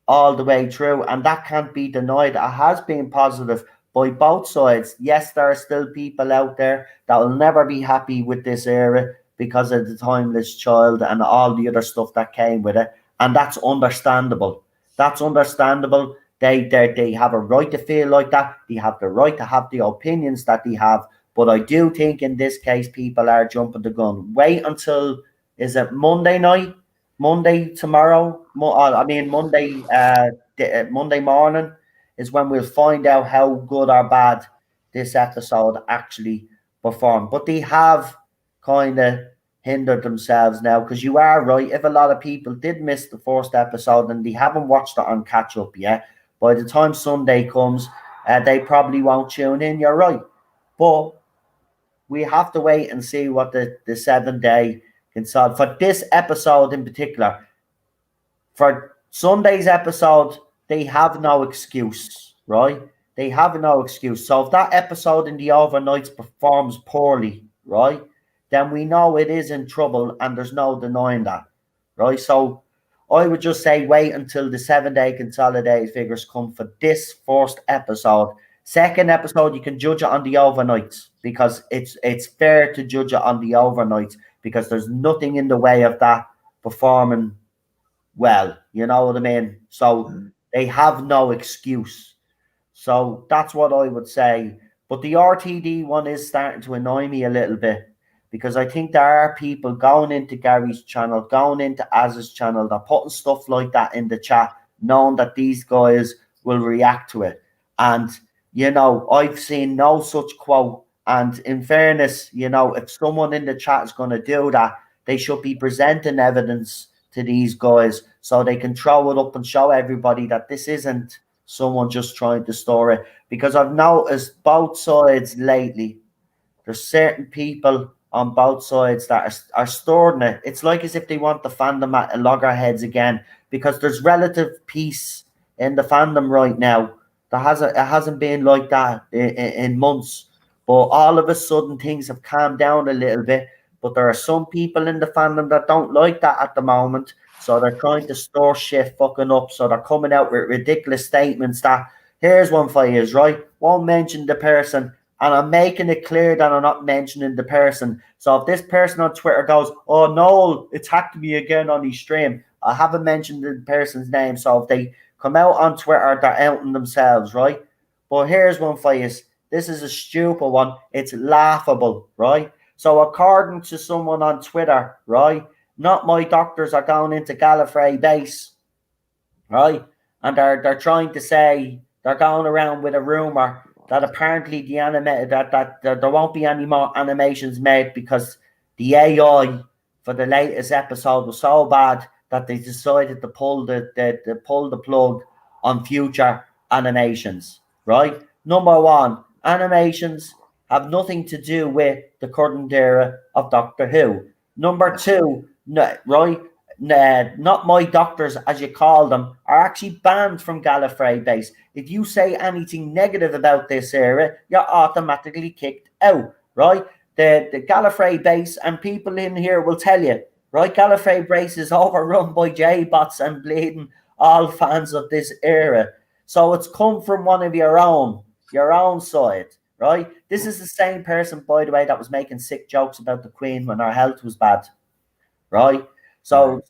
A: all the way through, and that can't be denied. It has been positive by both sides. Yes, there are still people out there that will never be happy with this era because of the timeless child and all the other stuff that came with it, and that's understandable. That's understandable. They have a right to feel like that. They have the right to have the opinions that they have. But I do think in this case, people are jumping the gun. Wait until, is it Monday night? Monday tomorrow? Monday Monday morning is when we'll find out how good or bad this episode actually performed. But they have kind of hindered themselves now because you are right. If a lot of people did miss the first episode and they haven't watched it on catch up yet, by the time Sunday comes, they probably won't tune in. You're right. But we have to wait and see what the 7-day consult for this episode in particular. For Sunday's episode, they have no excuse, right? They have no excuse. So if that episode in the overnights performs poorly, right, then we know it is in trouble and there's no denying that, right? So I would just say wait until the 7-day consolidated figures come for this first episode. Second episode, you can judge it on the overnights because it's fair to judge it on the overnights because there's nothing in the way of that performing well. You know what I mean? So they have no excuse. So that's what I would say. But the RTD one is starting to annoy me a little bit because I think there are people going into Gary's channel, going into Az's channel, they're putting stuff like that in the chat, knowing that these guys will react to it. And, you know, I've seen no such quote. And in fairness, you know, if someone in the chat is going to do that, they should be presenting evidence to these guys so they can throw it up and show everybody that this isn't someone just trying to store it. Because I've noticed both sides lately, there's certain people on both sides that are storing it. It's like as if they want the fandom at loggerheads again, because there's relative peace in the fandom right now. It hasn't been like that in months, but all of a sudden things have calmed down a little bit. But there are some people in the fandom that don't like that at the moment, so they're trying to store shit fucking up. So they're coming out with ridiculous statements that, here's one for you, right? Won't mention the person, and I'm making it clear that I'm not mentioning the person. So if this person on Twitter goes, oh, Noel attacked me again on his stream, I haven't mentioned the person's name. So if they come out on Twitter, they're outing themselves, right? But here's one for you. This is a stupid one. It's laughable, right? So according to someone on Twitter, right, not my doctors are going into Gallifrey base, right? And they're trying to say, they're going around with a rumor that apparently the animated that there won't be any more animations made because the AI for the latest episode was so bad that they decided to pull the plug on future animations, right? Number one, animations have nothing to do with the current era of Doctor Who. Number two, right? Not my doctors, as you call them, are actually banned from Gallifrey base. If you say anything negative about this era, you're automatically kicked out, right? The Gallifrey base, and people in here will tell you, right? Gallifrey base is overrun by J-bots and bleeding all fans of this era. So it's come from one of your own side, right? This is the same person, by the way, that was making sick jokes about the Queen when her health was bad, right? So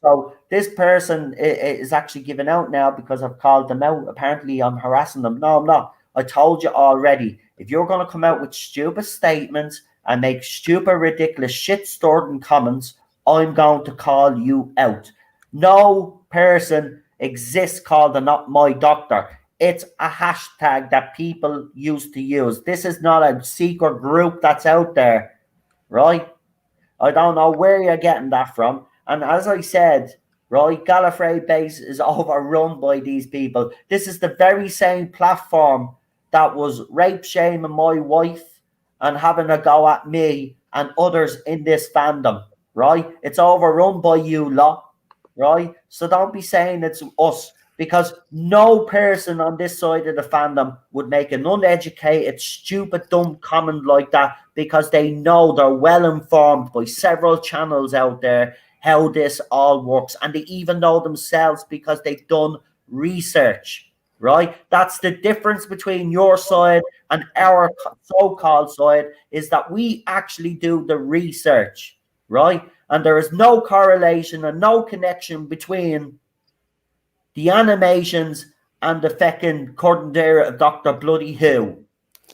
A: this person is actually giving out now because I've called them out. Apparently, I'm harassing them. No, I'm not. I told you already. If you're going to come out with stupid statements and make stupid, ridiculous shit stored in comments, I'm going to call you out. No person exists called a Not My Doctor. It's a hashtag that people used to use. This is not a secret group that's out there, right? I don't know where you're getting that from. And as I said, right, Gallifrey base is overrun by these people. This is the very same platform that was rape shaming my wife and having a go at me and others in this fandom, right? It's overrun by you lot, right? So don't be saying it's us, because no person on this side of the fandom would make an uneducated, stupid, dumb comment like that, because they know they're well informed by several channels out there how this all works, and they even know themselves because they've done research, right? That's the difference between your side and our so-called side, is that we actually do the research, right? And there is no correlation and no connection between the animations and the fucking current era of Doctor Bloody Who,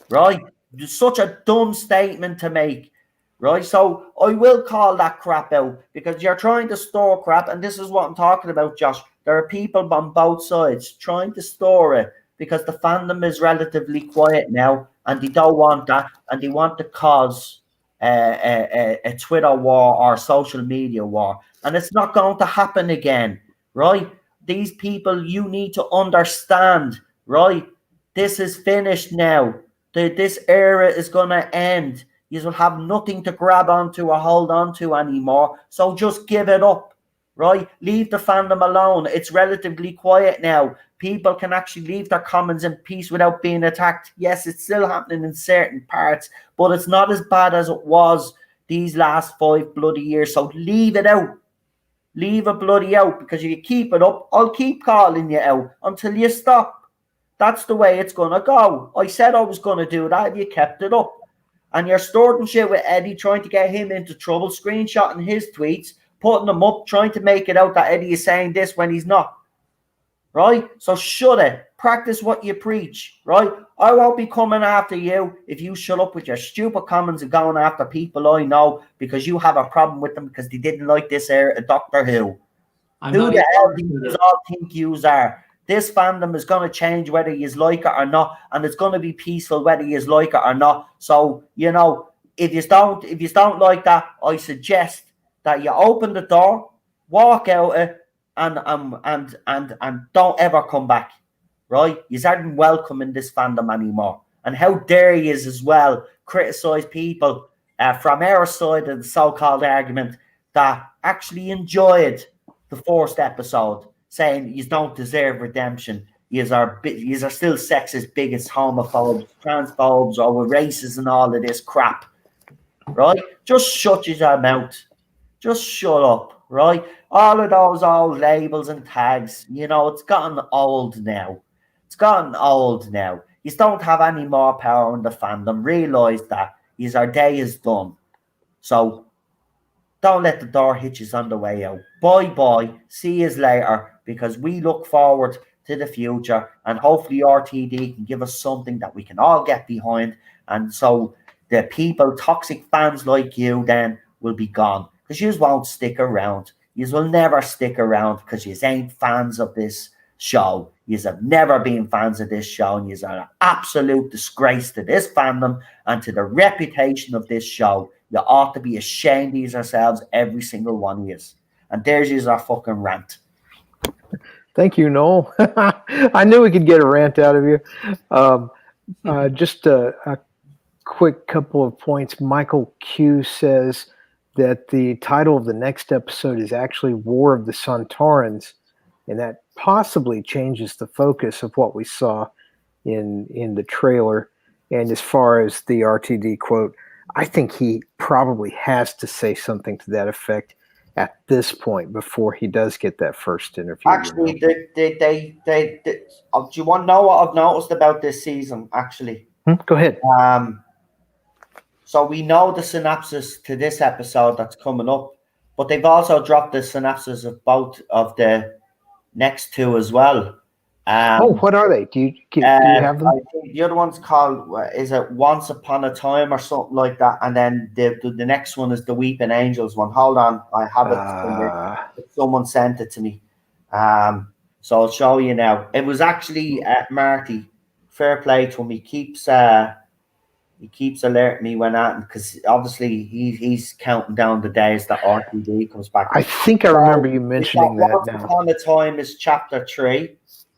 A: right? It's such a dumb statement to make, right? So I will call that crap out, because you're trying to store crap, and this is what I'm talking about, Josh. There are people on both sides trying to store it because the fandom is relatively quiet now, and they don't want that, and they want to cause a Twitter war or social media war, and it's not going to happen again, right? These people, you need to understand, right? This is finished now. This era is going to end. You will have nothing to grab onto or hold onto anymore. So just give it up, right? Leave the fandom alone. It's relatively quiet now. People can actually leave their comments in peace without being attacked. Yes, it's still happening in certain parts, but it's not as bad as it was these last 5 bloody years. So leave it out. Leave it bloody out, because if you keep it up, I'll keep calling you out until you stop. That's the way it's going to go. I said I was going to do that. You kept it up. And you're starting shit with Eddie, trying to get him into trouble, screenshotting his tweets, putting them up, trying to make it out that Eddie is saying this when he's not. Right? So shut it. Practice what you preach. Right? I won't be coming after you if you shut up with your stupid comments and going after people I know because you have a problem with them because they didn't like this era of Doctor Who. Who the hell do you all think yous are? This fandom is going to change whether you like it or not, and it's going to be peaceful whether you like it or not. So, you know, if you don't like that, I suggest that you open the door, walk out it, and don't ever come back. Right? You aren't welcome in this fandom anymore. And how dare you as well criticize people from our side of the so-called argument that actually enjoyed the first episode, saying you don't deserve redemption. Yous are still sexist, bigots, homophobes, transphobes, or racists and all of this crap. Right? Just shut your mouth. Just shut up, right? All of those old labels and tags, you know, it's gotten old now. It's gotten old now. You don't have any more power in the fandom. Realise that. Our day is done. So don't let the door hit you on the way out. Bye-bye. See you later, because we look forward to the future, and hopefully RTD can give us something that we can all get behind, and so the people, toxic fans like you, then will be gone, because you won't stick around. You will never stick around because you ain't fans of this show. You have never been fans of this show, and you are an absolute disgrace to this fandom and to the reputation of this show. You ought to be ashamed of yourselves, every single one of you. And there's our fucking rant.
C: Thank you, Noel. I knew we could get a rant out of you. Just a quick couple of points. Michael Q says that the title of the next episode is actually War of the Sontarans, and that possibly changes the focus of what we saw in the trailer. And as far as the RTD quote, I think he probably has to say something to that effect at this point before he does get that first interview.
A: Actually, do you want to know what I've noticed about this season, actually?
C: Go ahead.
A: So we know the synopsis to this episode that's coming up, but they've also dropped the synopsis of both of the next two as well.
C: What are they? Do you have them?
A: I think the other one's called, is it Once Upon a Time or something like that? And then the next one is the Weeping Angels one. Hold on, I have it. Someone sent it to me. So I'll show you now. It was actually Marty. Fair play to him. He keeps alerting me when because obviously he's counting down the days that RTD comes back.
C: I think I remember you mentioning that.
A: Once Upon a Time is chapter 3.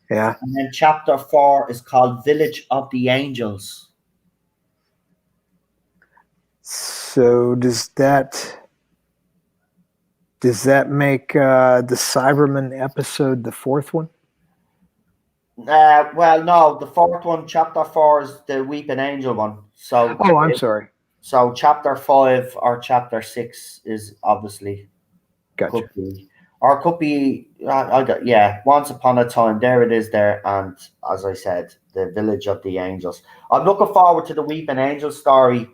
C: Yeah.
A: And then chapter 4 is called Village of the Angels.
C: So does that make the Cyberman episode the fourth one?
A: Well, no, the fourth one, chapter 4, is the Weeping Angel one. So
C: I'm sorry.
A: So chapter 5 or chapter 6 is obviously
C: gotcha.
A: Could be Once Upon a Time. There it is there, and as I said, the Village of the Angels. I'm looking forward to the Weeping Angel story.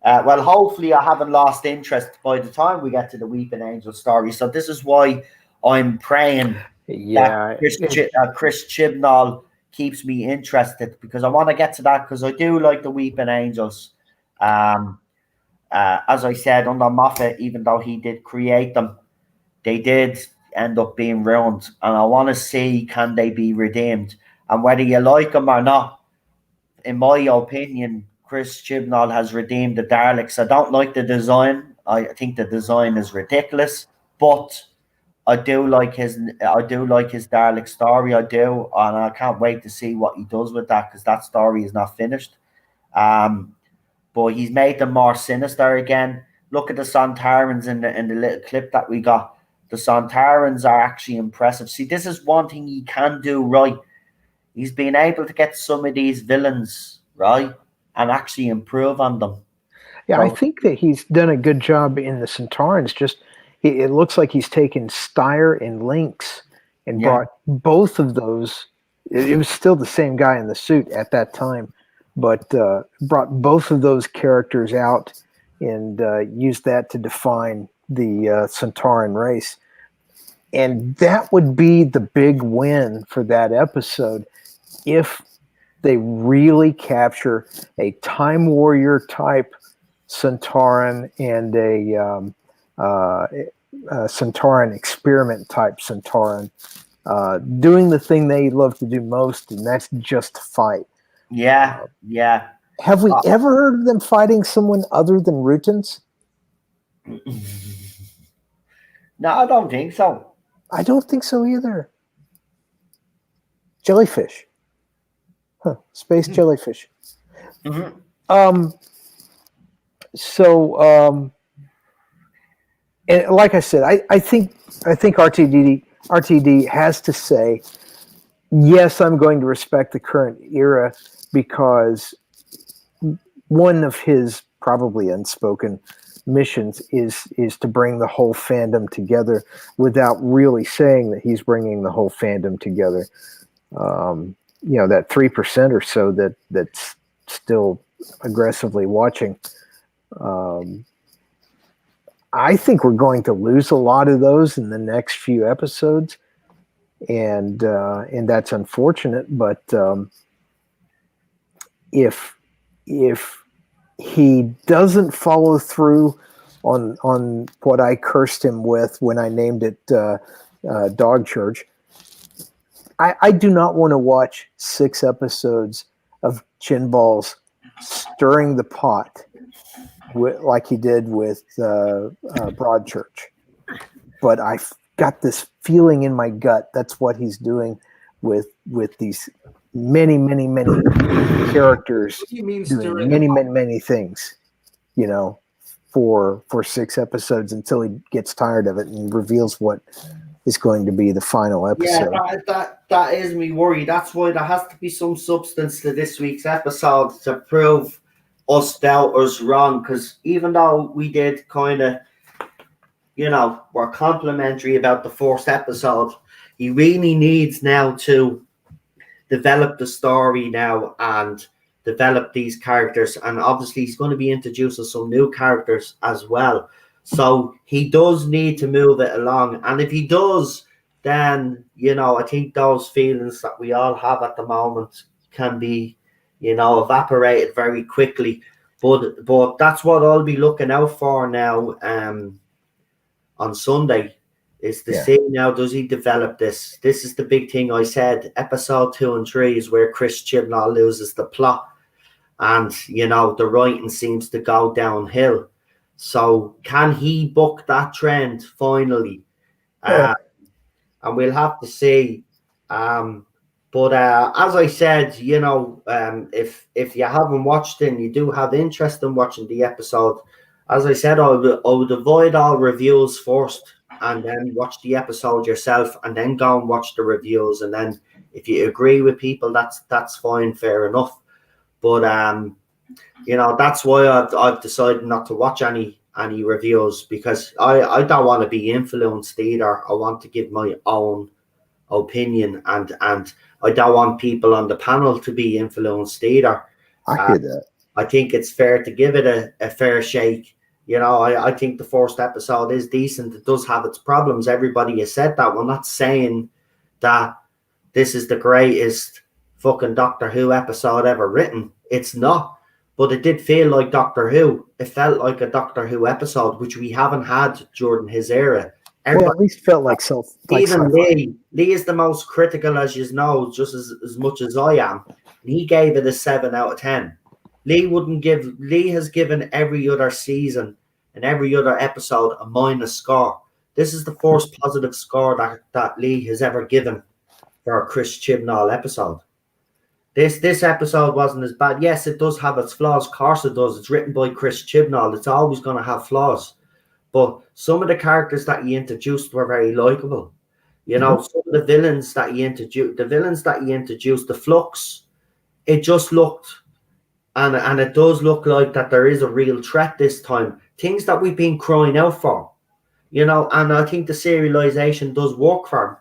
A: Well, hopefully I haven't lost interest by the time we get to the Weeping Angel story. So this is why I'm praying that Chris Chibnall keeps me interested, because I want to get to that, because I do like the Weeping Angels. As I said, under Moffat, even though he did create them, they did end up being ruined, and I want to see, can they be redeemed? And whether you like them or not, in my opinion, Chris Chibnall has redeemed the Daleks. I don't like the design. I think the design is ridiculous, but I do like his Dalek story. I do, and I can't wait to see what he does with that, because that story is not finished. but he's made them more sinister again. Look at the Sontarans in the little clip that we got. The Sontarans are actually impressive. See, this is one thing he can do right. He's been able to get some of these villains right and actually improve on them.
C: Yeah,
A: So,
C: I think that he's done a good job in the Sontarans. Just it looks like he's taken Styre and Lynx and brought both of those. It was still the same guy in the suit at that time, but brought both of those characters out and used that to define the Sontaran race. And that would be the big win for that episode if they really capture a Time Warrior type Sontaran and a Sontaran experiment type Sontaran, doing the thing they love to do most, and that's just fight.
A: yeah.
C: Have we ever heard of them fighting someone other than Rutans?
A: No, I don't think so.
C: I don't think so either. Jellyfish. Huh. Space jellyfish.
A: Mm-hmm.
C: And like I said, I think RTD has to say, yes, I'm going to respect the current era, because one of his probably unspoken missions is to bring the whole fandom together without really saying that he's bringing the whole fandom together. That 3% or so that's still aggressively watching. I think we're going to lose a lot of those in the next few episodes, and that's unfortunate. But if he doesn't follow through on what I cursed him with when I named it Dog Church, I do not want to watch 6 episodes of Chinballs stirring the pot like he did with Broadchurch. But I've got this feeling in my gut that's what he's doing with these many characters doing many things, for 6 episodes until he gets tired of it and reveals what is going to be the final episode.
A: Yeah, that is me worry. That's why there has to be some substance to this week's episode to prove us doubters wrong, because even though we did kind of, we're complimentary about the first episode, he really needs now to develop the story now and develop these characters, and obviously he's going to be introducing some new characters as well, so he does need to move it along. And if he does, then I think those feelings that we all have at the moment can be evaporated very quickly. But that's what I'll be looking out for now on Sunday, is to see now, does he develop this? This is the big thing. I said episode 2 and 3 is where Chris Chibnall loses the plot, and the writing seems to go downhill. So can he buck that trend finally? And we'll have to see. But as I said, if you haven't watched it and you do have interest in watching the episode, as I said, I would avoid all reviews first, and then watch the episode yourself, and then go and watch the reviews. And then if you agree with people, that's fine, fair enough. But that's why I've decided not to watch any reviews, because I don't want to be influenced either. I want to give my own opinion, and I don't want people on the panel to be influenced either.
C: I hear that.
A: I think it's fair to give it a fair shake. I think the first episode is decent. It does have its problems. Everybody has said that. We're not saying that this is the greatest fucking Doctor Who episode ever written. It's not. But it did feel like Doctor Who. It felt like a Doctor Who episode, which we haven't had during his era.
C: Well, at least felt like
A: even Lee is the most critical, as you know, just as much as I am. And he gave it a 7 out of 10. Lee has given every other season and every other episode a minus score. This is the first positive score that Lee has ever given for a Chris Chibnall episode. This episode wasn't as bad. Yes, it does have its flaws. Of course it does. It's written by Chris Chibnall. It's always going to have flaws. But some of the characters that he introduced were very likable. You know, some of the villains that he introduced, the Flux, it just looked, and it does look like that there is a real threat this time. Things that we've been crying out for, you know, and I think the serialization does work for him.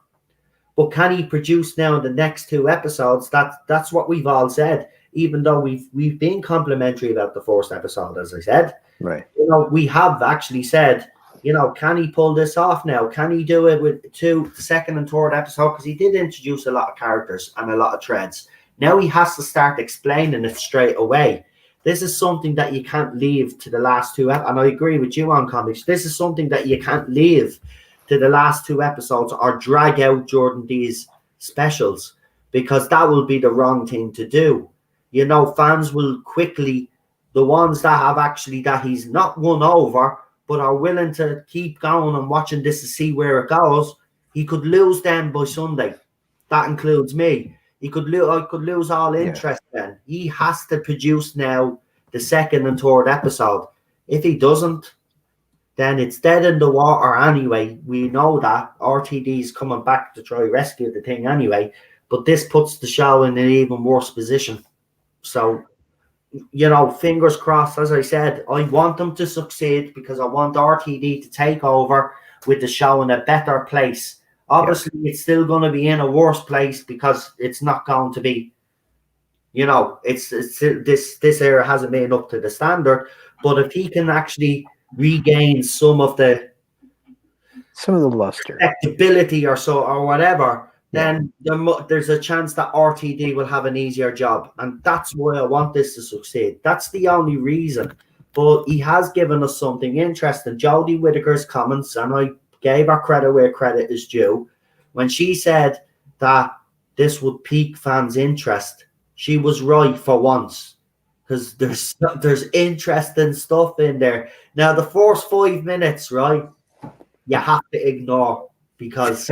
A: But can he produce now in the next 2 episodes? That's what we've all said. Even though we've been complimentary about the first episode, as I said,
C: right?
A: You know, we have actually said, you know, can he pull this off now? Can he do it with the second and third episode? Because he did introduce a lot of characters and a lot of threads. Now he has to start explaining it straight away. This is something that you can't leave to the last 2. And I agree with you on comics. This is something that you can't leave to the last 2 episodes or drag out during these specials, because that will be the wrong thing to do. You know, fans will quickly, the ones that have actually, that he's not won over, but are willing to keep going and watching this to see where it goes, he could lose them by Sunday. That includes me. I could lose all interest then. He has to produce now the second and third episode. If he doesn't, then it's dead in the water anyway. We know that. RTD's coming back to try rescue the thing anyway, but this puts the show in an even worse position. So, you know, fingers crossed. As I said, I want them to succeed because I want RTD to take over with the show in a better place. Obviously, it's still going to be in a worse place because it's not going to be, you know, it's this era hasn't been up to the standard. But if he can actually regain some of the
C: luster,
A: respectability or whatever, then there's a chance that RTD will have an easier job. And that's why I want this to succeed. That's the only reason. But he has given us something interesting. Jodie Whittaker's comments, and I gave her credit where credit is due, when she said that this would pique fans' interest. She was right for once, because there's interesting stuff in there. Now, the first 5 minutes, right, you have to ignore, because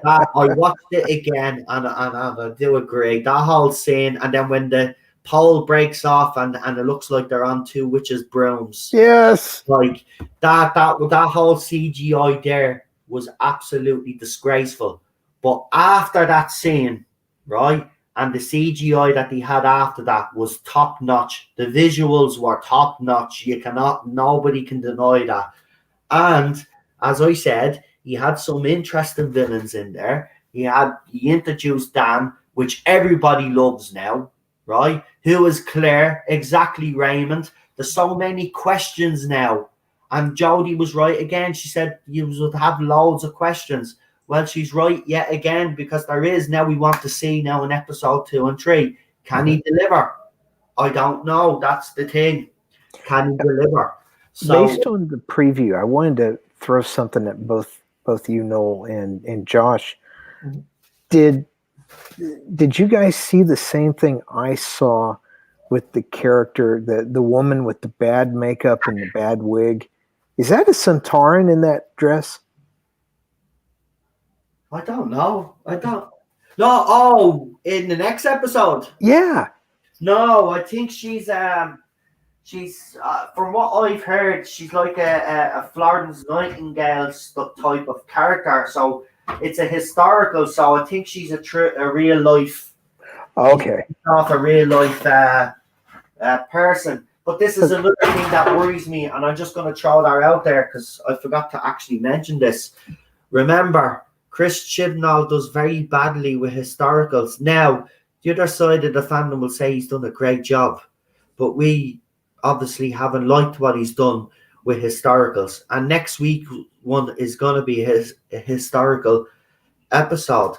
A: I watched it again, and I do agree. That whole scene, and then when the pole breaks off and it looks like they're on 2 witches' brooms.
C: Yes.
A: Like that whole CGI there was absolutely disgraceful. But after that scene, right, and the CGI that he had after that was top notch. The visuals were top notch. Nobody can deny that. And as I said, he had some interesting villains in there. He introduced Dan, which everybody loves now, right? Who is Claire? Exactly, Raymond. There's so many questions now. And Jodie was right again. She said you would have loads of questions. Well, she's right yet again, because there is now. We want to see now in episode 2 and 3. Can he deliver? I don't know. That's the thing. Can he deliver? So,
C: based on the preview, I wanted to throw something at both you, Noel, and Josh. Did you guys see the same thing I saw with the character, the woman with the bad makeup and the bad wig? Is that a Sontaran in that dress?
A: I don't know. I don't. No. Oh, in the next episode.
C: Yeah.
A: No, I think she's from what I've heard, she's like a Florence Nightingale type of character. So it's a historical. So I think she's a real life.
C: Okay.
A: Not a real life person. But this is another thing that worries me, and I'm just going to throw that out there because I forgot to actually mention this. Remember, Chris Chibnall does very badly with historicals. Now, the other side of the fandom will say he's done a great job, but we obviously haven't liked what he's done with historicals. And next week one is going to be a historical episode.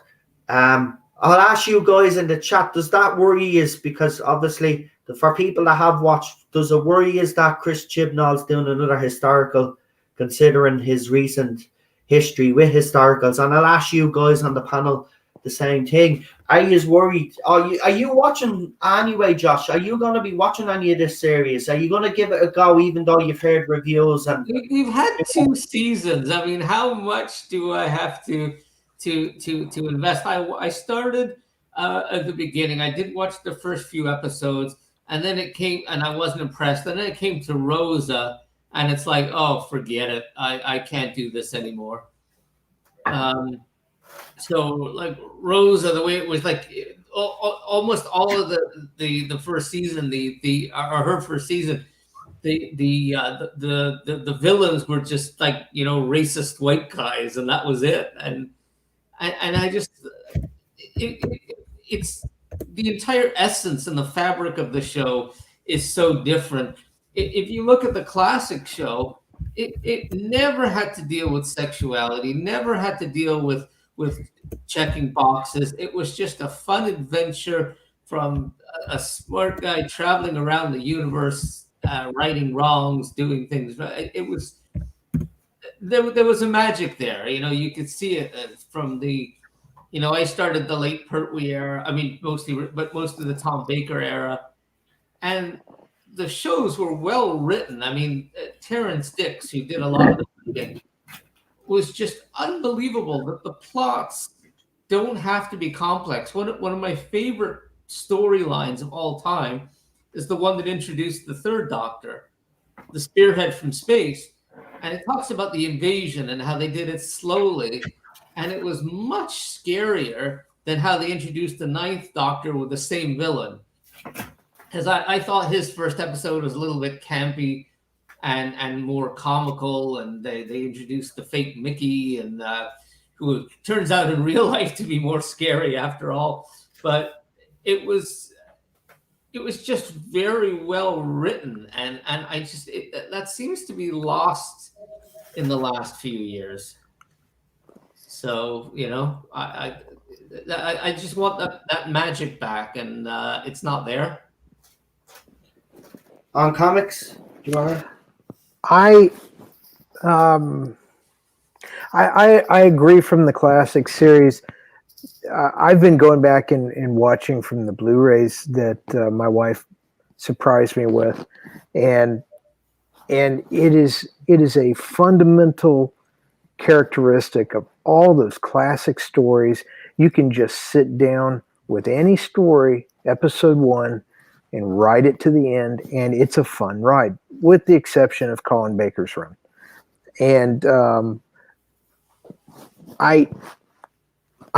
A: I'll ask you guys in the chat, does that worry you? Because obviously, for people that have watched, does it worry you that Chris Chibnall's doing another historical, considering his recent history with historicals? And I'll ask you guys on the panel the same thing. Are you worried? Are you watching anyway, Josh? Are you going to be watching any of this series? Are you going to give it a go, even though you've heard reviews? And
B: you've had 2 seasons. I mean, how much do I have to invest? I started at the beginning. I did watch the first few episodes, and then it came, and I wasn't impressed. And then it came to Rosa, and it's like, oh, forget it. I can't do this anymore. So like Rosa, the way it was, like almost all of the first season, or her first season, the villains were just like, racist white guys, and that was it. And I just it's the entire essence and the fabric of the show is so different. If you look at the classic show, it never had to deal with sexuality, never had to deal with checking boxes. It was just a fun adventure from a smart guy traveling around the universe, righting wrongs, doing things. It was there was a magic there. You could see it from the. I started the late Pertwee era. I mean, most of the Tom Baker era, and the shows were well written. I mean, Terrence Dicks, who did a lot of the writing, was just unbelievable. That the plots don't have to be complex. One of my favorite storylines of all time is the one that introduced the third Doctor, the Spearhead from Space, and it talks about the invasion and how they did it slowly, and it was much scarier than how they introduced the ninth Doctor with the same villain. Because I thought his first episode was a little bit campy and more comical, and they introduced the fake Mickey, and who turns out in real life to be more scary after all. But it was just very well written, and I just that seems to be lost in the last few years. So I just want that magic back, and it's not there.
A: On comics, do you want to?
C: I agree from the classic series. I've been going back and watching from the Blu-rays that my wife surprised me with, and it is a fundamental characteristic of all those classic stories. You can just sit down with any story, episode 1, and ride it to the end, and it's a fun ride, with the exception of Colin Baker's run. And I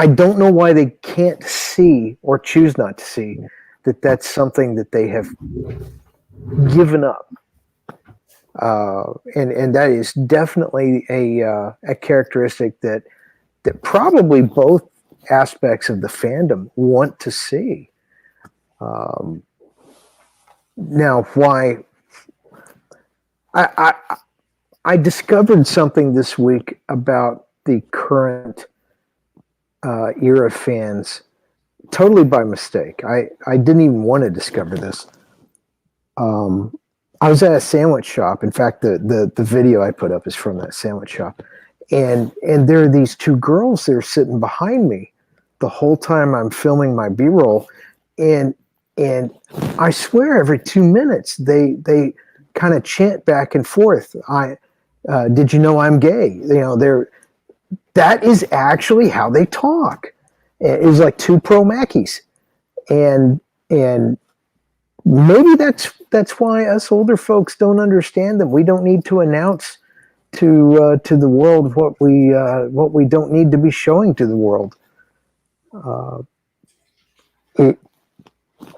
C: don't know why they can't see or choose not to see that that's something that they have given up. And that is definitely a characteristic that probably both aspects of the fandom want to see. Now, why? I discovered something this week about the current era fans, totally by mistake. I didn't even want to discover this. I was at a sandwich shop. In fact, the video I put up is from that sandwich shop. And there are these two girls that are sitting behind me the whole time I'm filming my B-roll. And I swear every 2 minutes they kind of chant back and forth. Did you know I'm gay? That is actually how they talk. It was like two pro Mackies. And maybe that's why us older folks don't understand them. We don't need to announce to the world what we don't need to be showing to the world.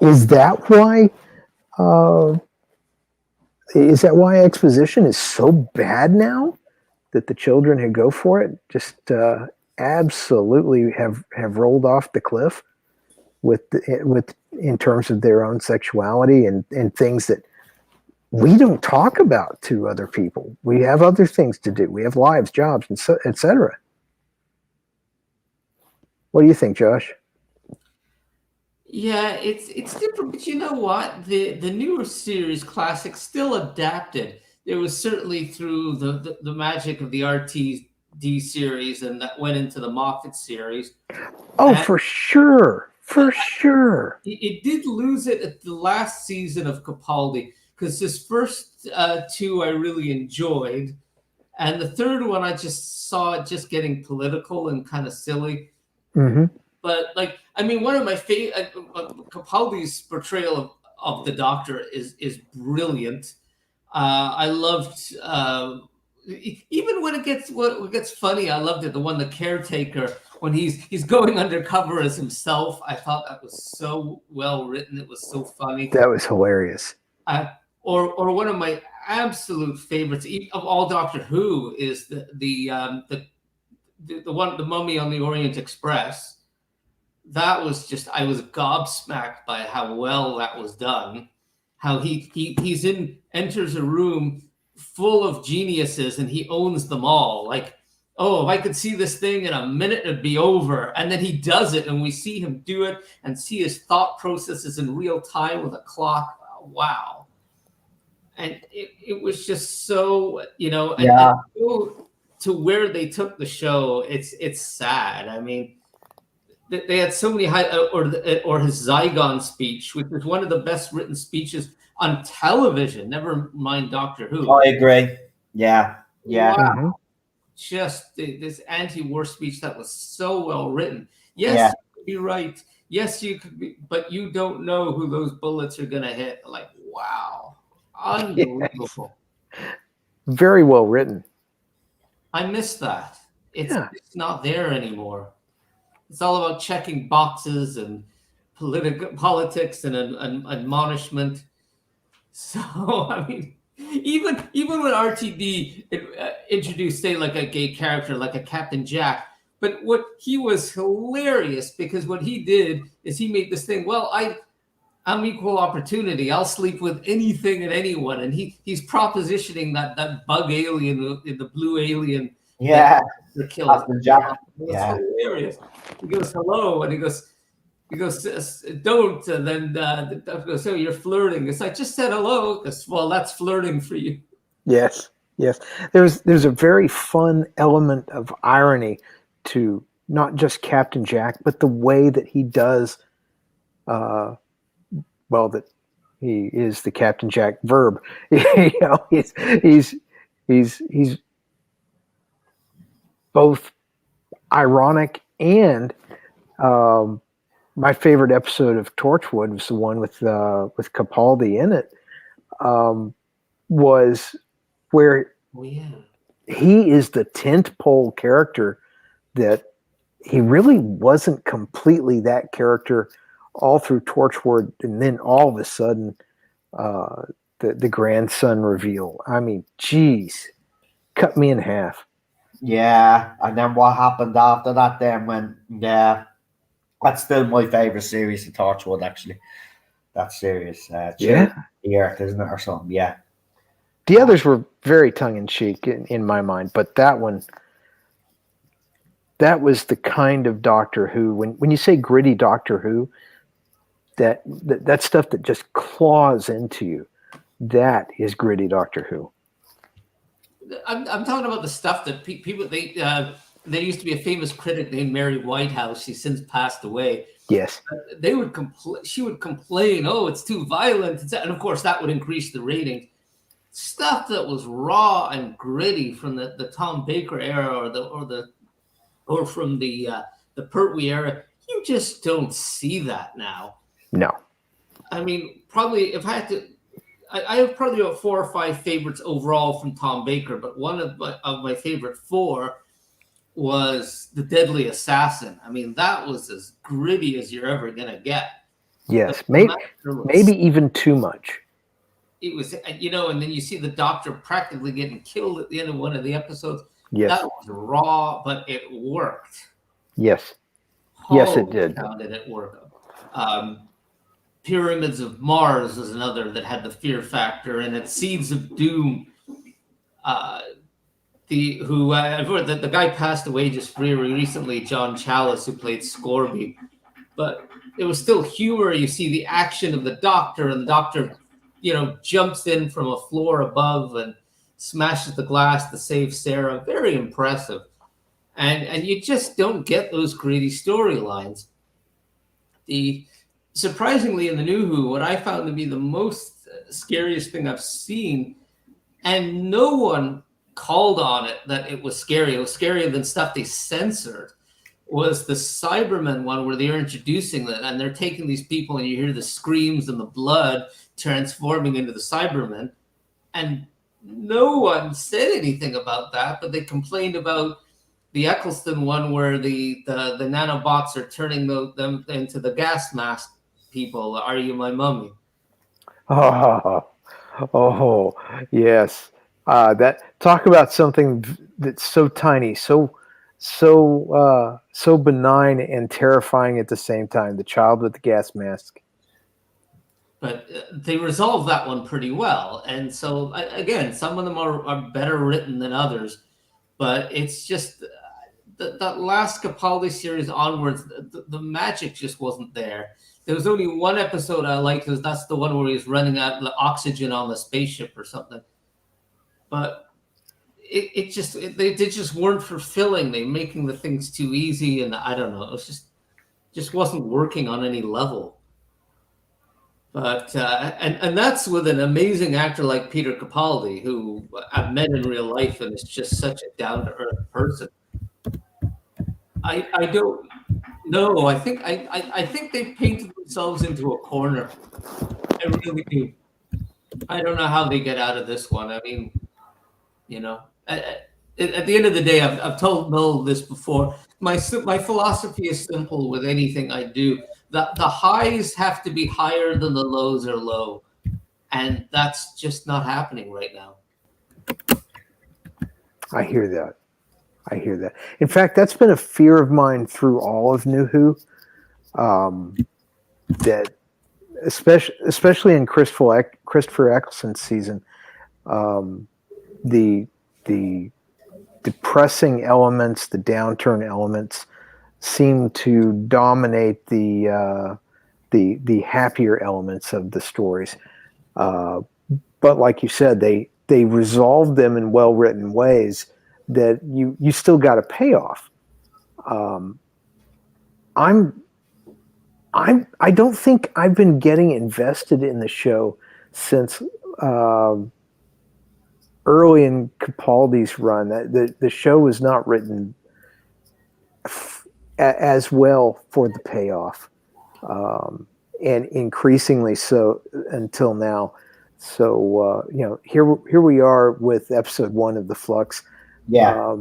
C: Is that why exposition is so bad now, that the children who go for it just absolutely have rolled off the cliff with in terms of their own sexuality and things that we don't talk about to other people. We have other things to do. We have lives, jobs, and so, etc. What do you think, Josh?
B: Yeah, it's different, but you know what? The newer series classics still adapted. There was certainly through the magic of the RTD series, and that went into the Moffat series.
C: Oh, and for sure.
B: It did lose it at the last season of Capaldi, because this first two I really enjoyed, and the third one I just saw it just getting political and kind of silly.
C: Mm-hmm.
B: But like I mean, one of my favorite Capaldi's portrayal of the Doctor is brilliant. I loved even when what gets funny. I loved it. The one, the caretaker, when he's going undercover as himself. I thought that was so well written. It was so funny.
C: That was hilarious.
B: Or one of my absolute favorites of all Doctor Who is the one, the Mummy on the Orient Express. That was just, I was gobsmacked by how well that was done. How enters a room full of geniuses and he owns them all. Like, oh, if I could see this thing in a minute, it'd be over. And then he does it, and we see him do it and see his thought processes in real time with a clock. Wow. And it was just so, and to where they took the show, it's sad. I mean, they had so many or his Zygon speech, which is one of the best written speeches on television. Never mind Doctor Who.
A: I agree. Yeah.
B: Wow.
C: Mm-hmm.
B: Just this anti-war speech that was so well written. Yes, you could be right. Yes, you could be, but you don't know who those bullets are going to hit. Like, wow, unbelievable.
C: Yes. Very well written.
B: I miss that. It's not there anymore. It's all about checking boxes and politics and admonishment. So, I mean, even when RTD introduced, say, like a gay character, like a Captain Jack, but what he was hilarious, because what he did is he made this thing, well, I'm equal opportunity. I'll sleep with anything and anyone. And he's propositioning that bug alien, the blue alien.
A: Yeah.
B: The killer.
A: Jack.
B: It's hilarious. He goes, hello. And he goes, don't. And then the doctor goes, so you're flirting. It's like, just said hello. Because, well, that's flirting for you.
C: Yes. There's a very fun element of irony to not just Captain Jack, but the way that he does, that he is the Captain Jack verb. He's both ironic and my favorite episode of Torchwood was the one with Capaldi in it. Was where he is the tentpole character that he really wasn't completely that character all through Torchwood, and then all of a sudden the grandson reveal. I mean, geez, cut me in half.
A: Yeah, and then what happened after that then that's still my favourite series of Torchwood, actually. That series. The Earth, isn't it, or something? Yeah.
C: The others were very tongue-in-cheek in my mind, but that one, that was the kind of Doctor Who, when you say gritty Doctor Who, that stuff that just claws into you, that is gritty Doctor Who.
B: I'm talking about the stuff that people, there used to be a famous critic named Mary Whitehouse. She's since passed away.
C: Yes.
B: She would complain, oh, it's too violent. And of course, that would increase the ratings. Stuff that was raw and gritty from the Tom Baker era or from the Pertwee era, you just don't see that now.
C: No.
B: I mean, probably if I had to, I have probably about 4 or 5 favorites overall from Tom Baker, but one of my favorite 4 was The Deadly Assassin. I mean, that was as gritty as you're ever going to get.
C: Yes, maybe even too much.
B: It was, and then you see the Doctor practically getting killed at the end of one of the episodes.
C: Yes.
B: That was raw, but it worked.
C: Yes. Yes, it did.
B: How did it work? Pyramids of Mars was another that had the fear factor, and it's Seeds of Doom. The guy passed away just very recently, John Challis, who played Scorby, but it was still humor. You see the action of the Doctor, and the Doctor, jumps in from a floor above and smashes the glass to save Sarah. Very impressive, and you just don't get those gritty storylines. Surprisingly, in the New Who, what I found to be the most scariest thing I've seen, and no one called on it that it was scary. It was scarier than stuff they censored, was the Cybermen one where they're introducing them and they're taking these people and you hear the screams and the blood transforming into the Cybermen. And no one said anything about that, but they complained about the Eccleston one where the nanobots are turning them into the gas mask people. Are you my mummy?
C: Oh, yes. That talk about something that's so tiny, so benign and terrifying at the same time. The child with the gas mask.
B: But they resolved that one pretty well. And so, again, some of them are better written than others. But it's just that last Capaldi series onwards, the magic just wasn't there. There was only one episode I liked, because that's the one where he's running out of oxygen on the spaceship or something. But they just weren't fulfilling. They making the things too easy, and I don't know. It was just wasn't working on any level. But and that's with an amazing actor like Peter Capaldi, who I've met in real life, and is just such a down to earth person. I don't know. I think they painted themselves into a corner. I really do. I don't know how they get out of this one. I mean, at the end of the day, I've told Noel this before. My philosophy is simple with anything I do. The highs have to be higher than the lows are low. And that's just not happening right now.
C: I hear that. In fact, that's been a fear of mine through all of New Who. That especially in Christopher Eccleston's season, the depressing elements, the downturn elements, seem to dominate the happier elements of the stories. But like you said, they resolve them in well-written ways that you still got a payoff. I don't think I've been getting invested in the show since early in Capaldi's run. The show was not written as well for the payoff, and increasingly so until now. So here we are with episode 1 of The Flux.
A: Yeah,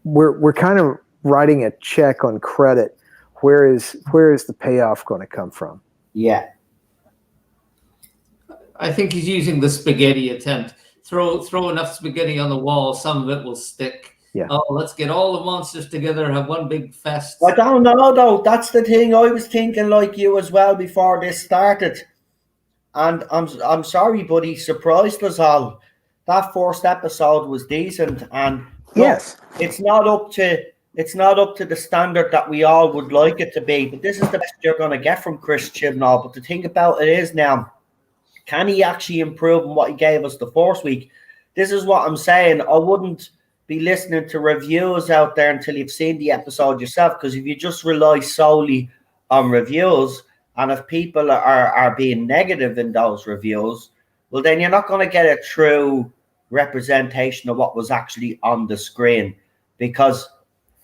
C: we're kind of writing a check on credit. Where is the payoff going to come from?
A: Yeah.
B: I think he's using the spaghetti attempt. Throw enough spaghetti on the wall, some of it will stick.
C: Yeah.
B: Oh, let's get all the monsters together, have one big fest.
A: I don't know, though. That's the thing. I was thinking like you as well before this started. And I'm sorry, but he surprised us all. That first episode was decent, and look,
C: Yes,
A: it's not up to the standard that we all would like it to be. But this is the best you're going to get from Chris Chibnall. But the thing about it is now, can he actually improve on what he gave us the first week? This is what I'm saying. I wouldn't be listening to reviews out there until you've seen the episode yourself, because if you just rely solely on reviews, and if people are being negative in those reviews, well, then you're not going to get a true representation of what was actually on the screen, because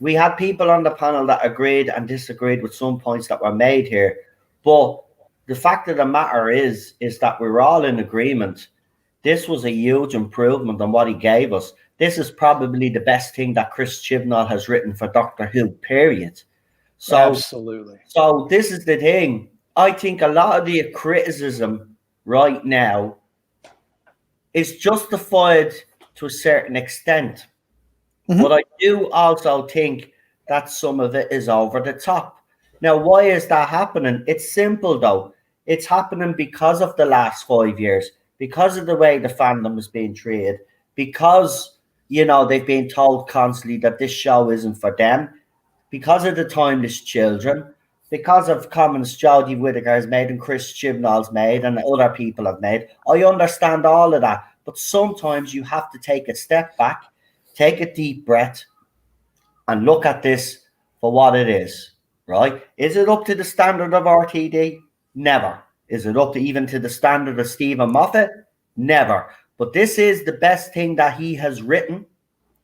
A: we had people on the panel that agreed and disagreed with some points that were made here. But the fact of the matter is that we're all in agreement. This was a huge improvement on what he gave us. This is probably the best thing that Chris Chibnall has written for Doctor Who, period. So,
C: absolutely.
A: So this is the thing. I think a lot of the criticism right now is justified to a certain extent. Mm-hmm. But I do also think that some of it is over the top. Now, why is that happening? It's simple, though. It's happening because of the last 5 years, because of the way the fandom is being treated, because, they've been told constantly that this show isn't for them, because of the timeless children, because of comments Jodie Whittaker has made and Chris Chibnall's made and other people have made. I understand all of that, but sometimes you have to take a step back, take a deep breath, and look at this for what it is, right? Is it up to the standard of RTD? Never. Is it up to even to the standard of Stephen Moffat? Never. But this is the best thing that he has written,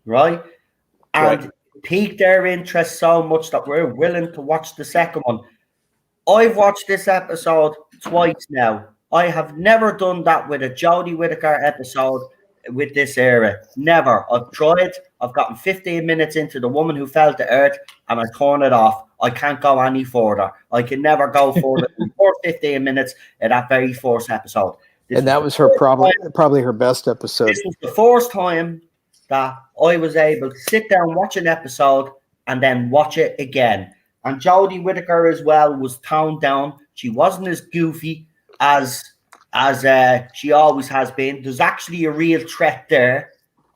A: right? And piqued their interest so much that we're willing to watch the second one. I've watched this episode twice now. I have never done that with a Jodie Whittaker episode with this era. Never. I've tried. I've gotten 15 minutes into The Woman Who Fell to Earth and I turn it off. I can't go any further. I can never go further than 15 minutes in that very first episode.
C: And that was her probably her best episode.
A: This was the first time that I was able to sit down, watch an episode, and then watch it again. And Jodie Whittaker as well was toned down. She wasn't as goofy as she always has been. There's actually a real threat there,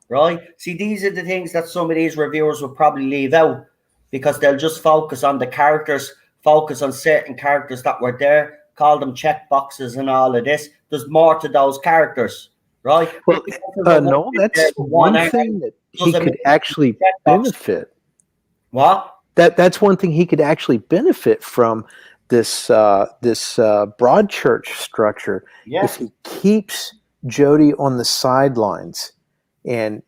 A: right? See, these are the things that some of these reviewers will probably leave out because they'll just focus on the characters, focus on certain characters that were there, call them check boxes and all of this. There's more to those characters, right?
C: Well, no, that's one thing that he could actually benefit.
A: What?
C: That's one thing he could actually benefit from this Broadchurch structure.
A: Yes.
C: If he keeps Jodie on the sidelines and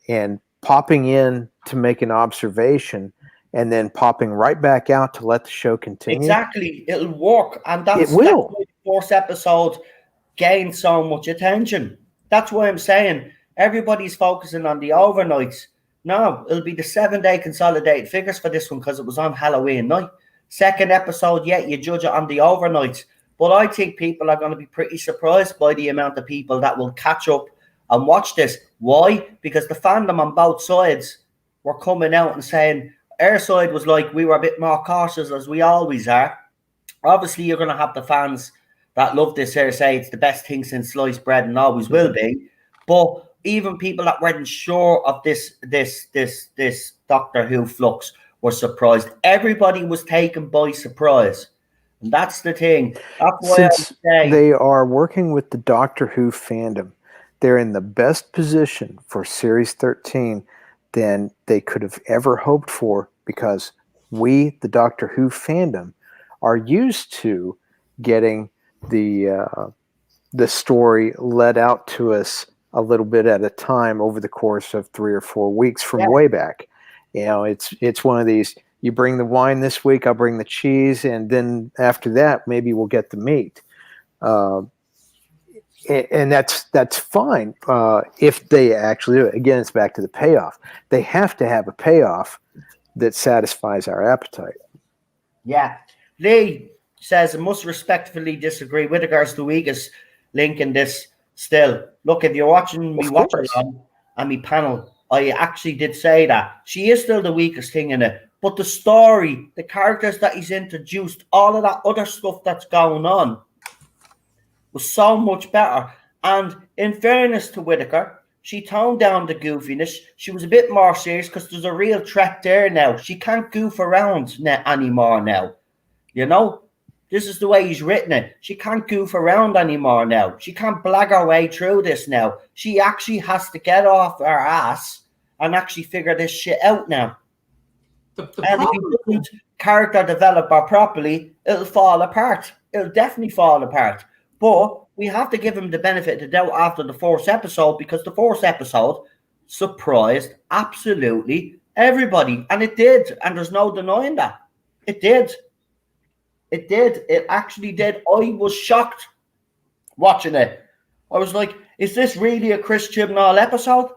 C: popping in to make an observation and then popping right back out to let the show continue.
A: Exactly. It'll work. And that's
C: it will.
A: That's why the first episode gained so much attention. That's why I'm saying everybody's focusing on the overnights. No, it'll be the 7-day consolidated figures for this one because it was on Halloween night. Second episode, you judge it on the overnights. But I think people are going to be pretty surprised by the amount of people that will catch up and watch this. Why? Because the fandom on both sides were coming out and saying, our side was like, we were a bit more cautious as we always are. Obviously, you're going to have the fans that love this here say it's the best thing since sliced bread and always will be. But even people that weren't sure of this Doctor Who flux were surprised. Everybody was taken by surprise. And that's the thing. That's why
C: Since they are working with the Doctor Who fandom, they're in the best position for Series 13 than they could have ever hoped for because we, the Doctor Who fandom, are used to getting the story let out to us a little bit at a time over the course of 3 or 4 weeks from way back. You know, it's one of these, you bring the wine this week, I'll bring the cheese, and then after that, maybe we'll get the meat. And that's fine if they actually do it. Again, it's back to the payoff. They have to have a payoff that satisfies our appetite.
A: Yeah. Lee says, I must respectfully disagree. Whittaker's the weakest link in this still. Look, if you're watching me watch it on my panel, I actually did say that. She is still the weakest thing in it. But the story, the characters that he's introduced, all of that other stuff that's going on was so much better. And in fairness to Whittaker, she toned down the goofiness. She was a bit more serious because there's a real threat there now. She can't goof around anymore now. You know? This is the way he's written it. She can't goof around anymore now. She can't blag her way through this now. She actually has to get off her ass and actually figure this shit out now. And if he doesn't character develop her properly, it'll fall apart. It'll definitely fall apart. But we have to give him the benefit of the doubt after the first episode because the first episode surprised absolutely everybody. And it did. And there's no denying that. It did. It did. It actually did. I was shocked watching it. I was like, is this really a Chris Chibnall episode?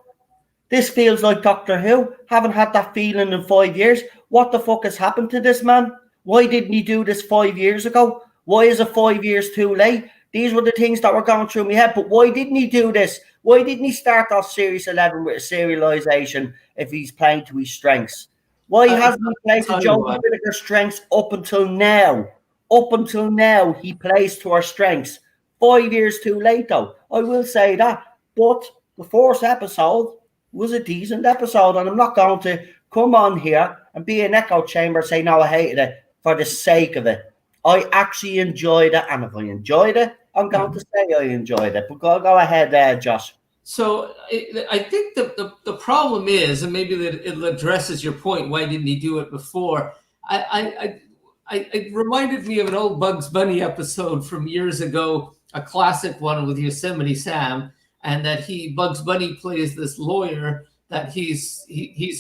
A: This feels like Doctor Who. Haven't had that feeling in 5 years. What the fuck has happened to this man? Why didn't he do this 5 years ago? Why is it 5 years too late? These were the things that were going through my head. But why didn't he do this? Why didn't he start off Series 11 with a serialization if he's playing to his strengths? Why hasn't he played to Jodie Whittaker's strengths up until now? Up until now, he plays to our strengths. 5 years too late, though. I will say that. But the first episode was a decent episode, and I'm not going to come on here and be an echo chamber and say, no, I hated it for the sake of it. I actually enjoyed it, and if I enjoyed it, I'm going to say I enjoyed it. But go ahead there, Josh.
B: So I think the problem is, and maybe that it addresses your point, why didn't he do it before? It reminded me of an old Bugs Bunny episode from years ago, a classic one with Yosemite Sam, and that Bugs Bunny plays this lawyer that he's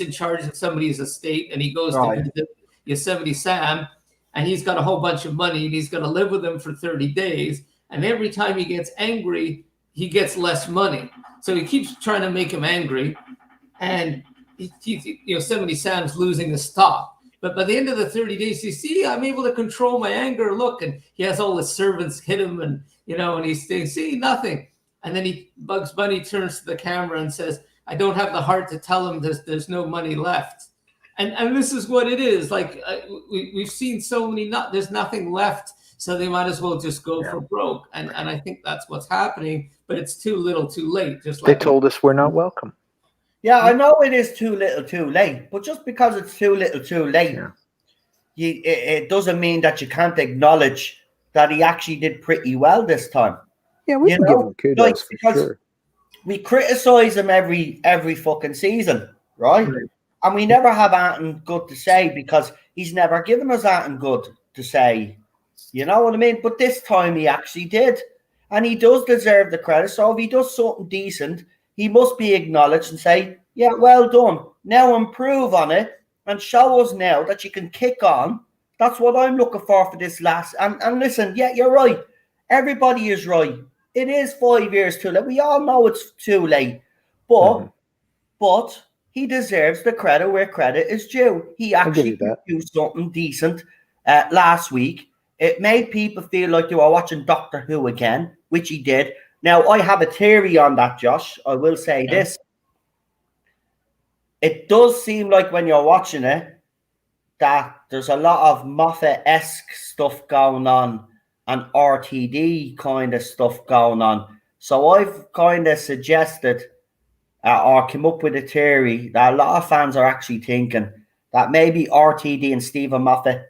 B: in charge of somebody's estate, and he goes
A: Right.
B: to visit Yosemite Sam, and he's got a whole bunch of money, and he's going to live with him for 30 days. And every time he gets angry, he gets less money. So he keeps trying to make him angry, and Yosemite Sam's losing the stock. But by the end of the 30 days, you see, I'm able to control my anger. Look, and he has all his servants hit him, and and he's saying, see, nothing. And then Bugs Bunny turns to the camera and says, I don't have the heart to tell him there's no money left. And this is what it is. Like we've seen so many, there's nothing left, so they might as well just go for broke. And I think that's what's happening, but it's too little too late. Just like
C: they told us we're not welcome.
A: Yeah, I know it is too little too late, but just because it's too little too late, it doesn't mean that you can't acknowledge that he actually did pretty well this time.
C: Yeah, we can give him kudos for sure.
A: We criticize him every fucking season, right? And we never have anything good to say because he's never given us anything good to say. You know what I mean? But this time he actually did. And he does deserve the credit. So if he does something decent, he must be acknowledged and say, yeah, well done. Now improve on it and show us now that you can kick on. That's what I'm looking for this last. And listen, yeah, you're right. Everybody is right. It is 5 years too late. We all know it's too late. But he deserves the credit where credit is due. He actually did something decent last week. It made people feel like they were watching Doctor Who again, which he did. Now, I have a theory on that, Josh. I will say this. It does seem like when you're watching it that there's a lot of Moffat-esque stuff going on and RTD kind of stuff going on. So I've kind of suggested or came up with a theory that a lot of fans are actually thinking that maybe RTD and Stephen Moffat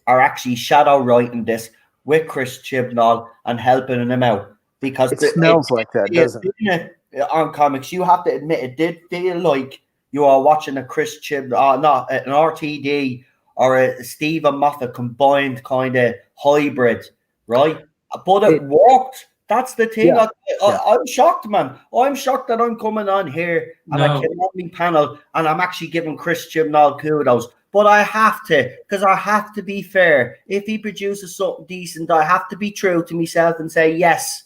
A: are actually shadow writing this with Chris Chibnall and helping him out. Because
C: it smells like that, doesn't
A: it? On comics, you have to admit it did feel like you are watching a Chris Chibnall, not an RTD or a Stephen Moffat combined kind of hybrid, right? But it worked. That's the thing.
C: Yeah.
A: I'm shocked, man. I'm shocked that I'm coming on here and I came on my panel and I'm actually giving Chris Chibnall kudos. But I have to, because I have to be fair. If he produces something decent, I have to be true to myself and say, yes,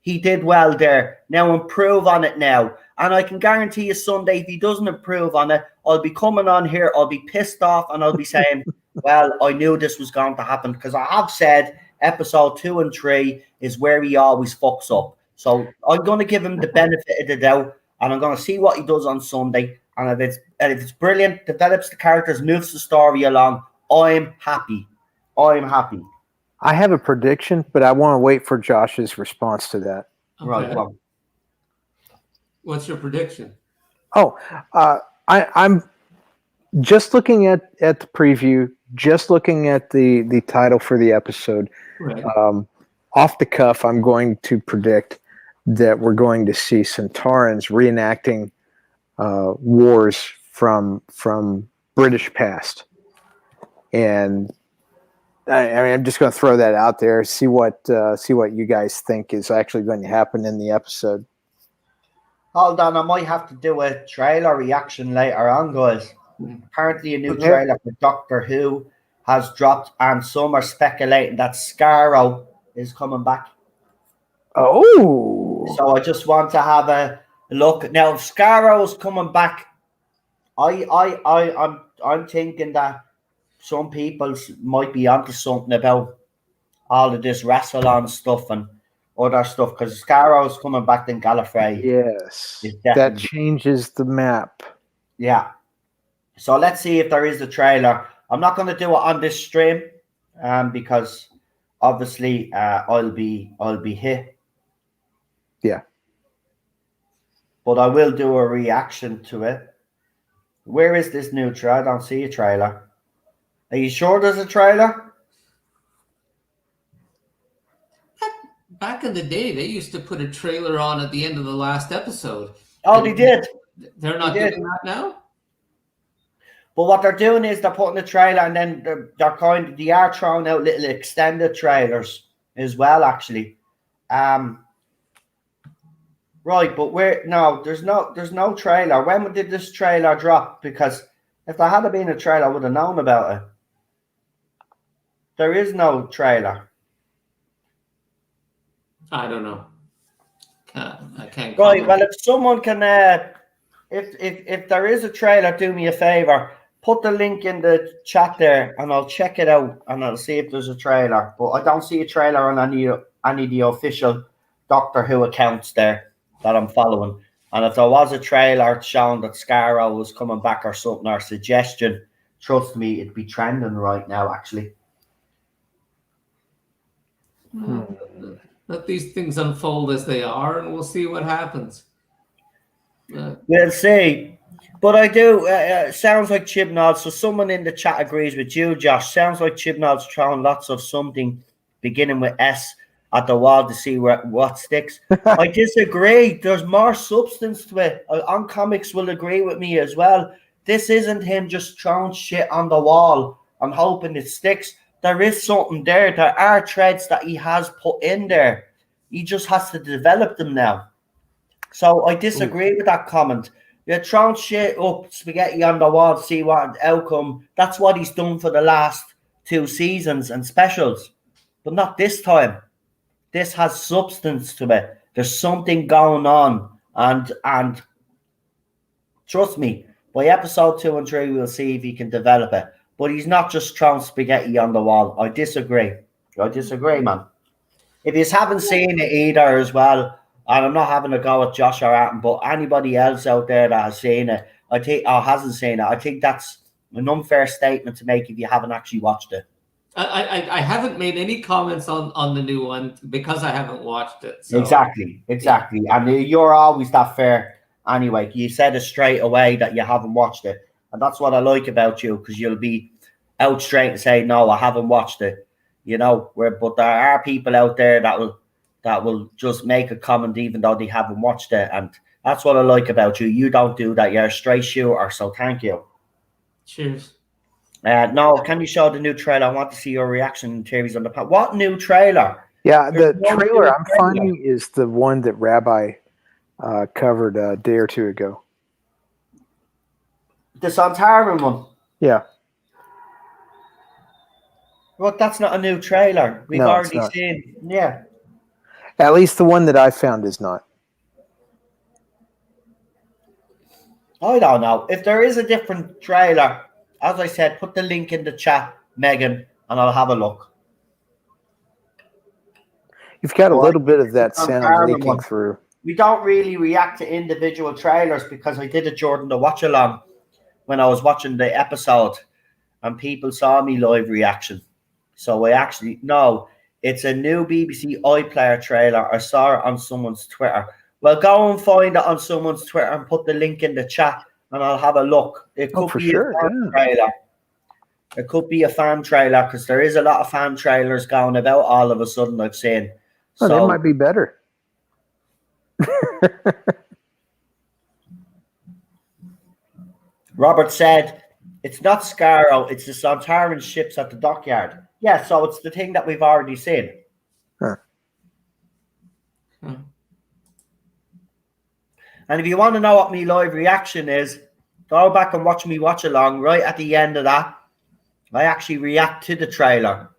A: he did well there. Now improve on it now. And I can guarantee you Sunday, if he doesn't improve on it, I'll be coming on here, I'll be pissed off, and I'll be saying, well, I knew this was going to happen, because I have said episode 2 and 3 is where he always fucks up. So I'm going to give him the benefit of the doubt, and I'm going to see what he does on Sunday. And if it's brilliant, develops the characters, moves the story along, I'm happy. I'm happy.
C: I have a prediction, but I want to wait for Josh's response to that.
B: Okay.
A: Right. Well,
B: what's your prediction?
C: I'm just looking at the preview, just looking at the title for the episode.
B: Right.
C: Off the cuff, I'm going to predict that we're going to see Sontarans reenacting wars from British past, and I'm just going to throw that out there. See what you guys think is actually going to happen in the episode.
A: Hold on, I might have to do a trailer reaction later on, guys. Apparently, a new trailer for Doctor Who has dropped, and some are speculating that Scarrow is coming back.
C: Oh,
A: so I just want to have a look now. If Scarrow's coming back, I'm thinking that some people might be onto something about all of this Rassilon stuff and other stuff, because Scarrow's coming back, then Gallifrey.
C: Yes, that changes the map.
A: Yeah. So let's see if there is a trailer. I'm not going to do it on this stream, because obviously I'll be hit.
C: Yeah.
A: But I will do a reaction to it. Where is this new trailer? I don't see a trailer. Are you sure there's a trailer?
B: Back in the day, they used to put a trailer on at the end of the last episode.
A: Oh, they did.
B: They're not doing that now?
A: But what they're doing is they're putting a trailer, and then they are throwing out little extended trailers as well, actually. Right, Right, but there's no trailer. When did this trailer drop? Because if there had been a trailer, I would have known about it. There is no trailer.
B: I don't know. I can't
A: Right,
B: comment.
A: well, if someone can, if there is a trailer, do me a favor. Put the link in the chat there, and I'll check it out, and I'll see if there's a trailer. But I don't see a trailer on any of the official Doctor Who accounts there that I'm following. And if there was a trailer showing that Scarrow was coming back or something, or suggestion, trust me, it'd be trending right now, actually.
B: Let these things unfold as they are, and we'll see what happens.
A: We'll see. But I do. Sounds like Chibnall. So someone in the chat agrees with you, Josh. Sounds like Chibnall's throwing lots of something beginning with S at the wall to see what sticks. I disagree. There's more substance to it. On Comics will agree with me as well. This isn't him just throwing shit on the wall and hoping it sticks. There is something there. There are threads that he has put in there. He just has to develop them now. So I disagree with that comment. You're throwing shit up, spaghetti on the wall to see what outcome. That's what he's done for the last 2 seasons and specials. But not this time. This has substance to it. There's something going on. And trust me, by episode 2 and 3, we'll see if he can develop it. But he's not just throwing spaghetti on the wall. I disagree, man. If you haven't seen it either as well, and I'm not having a go at Josh or Atten, but anybody else out there that has seen it, I think, or hasn't seen it, I think that's an unfair statement to make if you haven't actually watched it.
B: I haven't made any comments on the new one because I haven't watched it. So.
A: Exactly. And you're always that fair anyway. You said it straight away that you haven't watched it. And that's what I like about you, because you'll be out straight and say, no, I haven't watched it. But there are people out there that will just make a comment even though they haven't watched it. And that's what I like about you. You don't do that. You're a straight shooter. So thank you.
B: Cheers.
A: No, can you show the new trailer? I want to see your reaction and theories on the part. What new trailer?
C: Yeah, the trailer I'm finding is the one that Rabbi covered a day or 2 ago.
A: The Sontaran one?
C: Yeah.
A: Well, that's not a new trailer. We've already seen. Yeah.
C: At least the one that I found is not.
A: I don't know. If there is a different trailer, as I said, put the link in the chat, Megan, and I'll have a look.
C: You've got a little bit of that sound leaking through.
A: We don't really react to individual trailers because I did it during the watch along when I was watching the episode and people saw me live reaction. So I actually know it's a new BBC iPlayer trailer. I saw it on someone's Twitter. Well, go and find it on someone's Twitter and put the link in the chat and I'll have a look. It could be a fan trailer. It could be a fan trailer because there is a lot of fan trailers going about all of a sudden I've seen.
C: So they might be better.
A: Robert said, it's not Scarrow, it's the Sontaran ships at the dockyard. Yeah, so it's the thing that we've already seen.
C: Huh.
A: And if you want to know what my live reaction is, go back and watch me watch along. Right at the end of that, I actually react to the trailer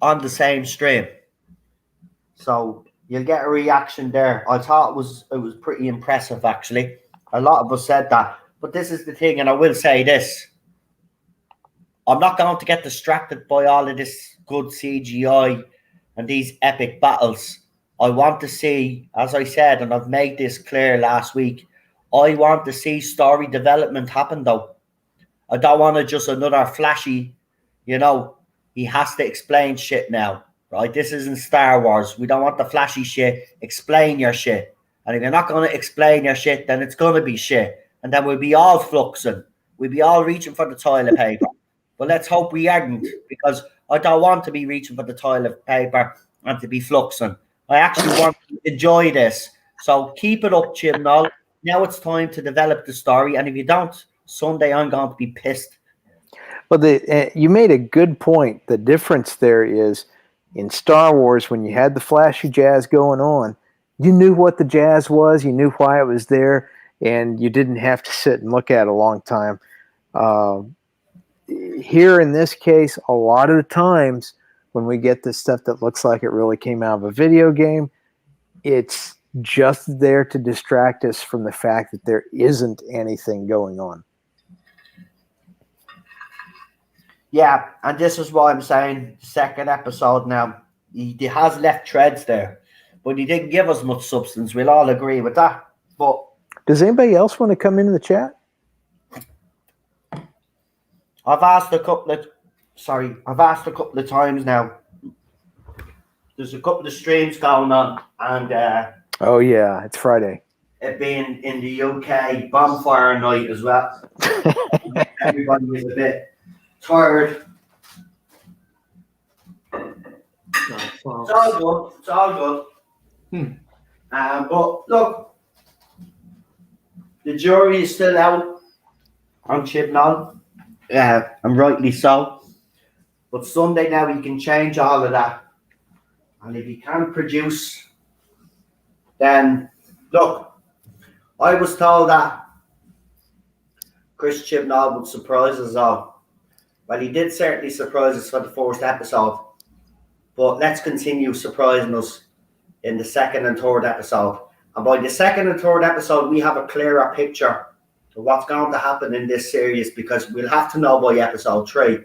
A: on the same stream. So you'll get a reaction there. I thought it was pretty impressive, actually. A lot of us said that. But this is the thing, and I will say this. I'm not going to get distracted by all of this good CGI and these epic battles. I want to see, as I said, and I've made this clear last week, I want to see story development happen, though. I don't want to just another flashy, he has to explain shit now, right? This isn't Star Wars. We don't want the flashy shit. Explain your shit. And if you're not going to explain your shit, then it's going to be shit. And then we'll be all fluxing. We'll be all reaching for the toilet paper. But let's hope we aren't, because I don't want to be reaching for the toilet paper and to be fluxing. I actually want to enjoy this. So keep it up, Chibnall. Now it's time to develop the story. And if you don't, Sunday I'm going to be pissed.
C: Well, you made a good point. The difference there is in Star Wars, when you had the flashy jazz going on, you knew what the jazz was, you knew why it was there, and you didn't have to sit and look at it a long time. Here in this case, a lot of the times when we get this stuff that looks like it really came out of a video game, it's just there to distract us from the fact that there isn't anything going on.
A: Yeah, and this is why I'm saying second episode now. He has left threads there, but he didn't give us much substance. We'll all agree with that. But
C: does anybody else want to come into the chat?
A: I've asked a couple of times now. There's a couple of streams going on, and
C: oh yeah, it's Friday.
A: It being in the UK, bonfire night as well. Everybody was a bit tired. It's all good. It's all good. But look, the jury is still out on Chibnall, and rightly so. But Sunday now he can change all of that, and if he can't produce, then look. I was told that Chris Chibnall would surprise us all. Well, he did certainly surprise us for the first episode. But let's continue surprising us in the second and third episode. And by the second and third episode, we have a clearer picture of what's going to happen in this series, because we'll have to know by episode 3.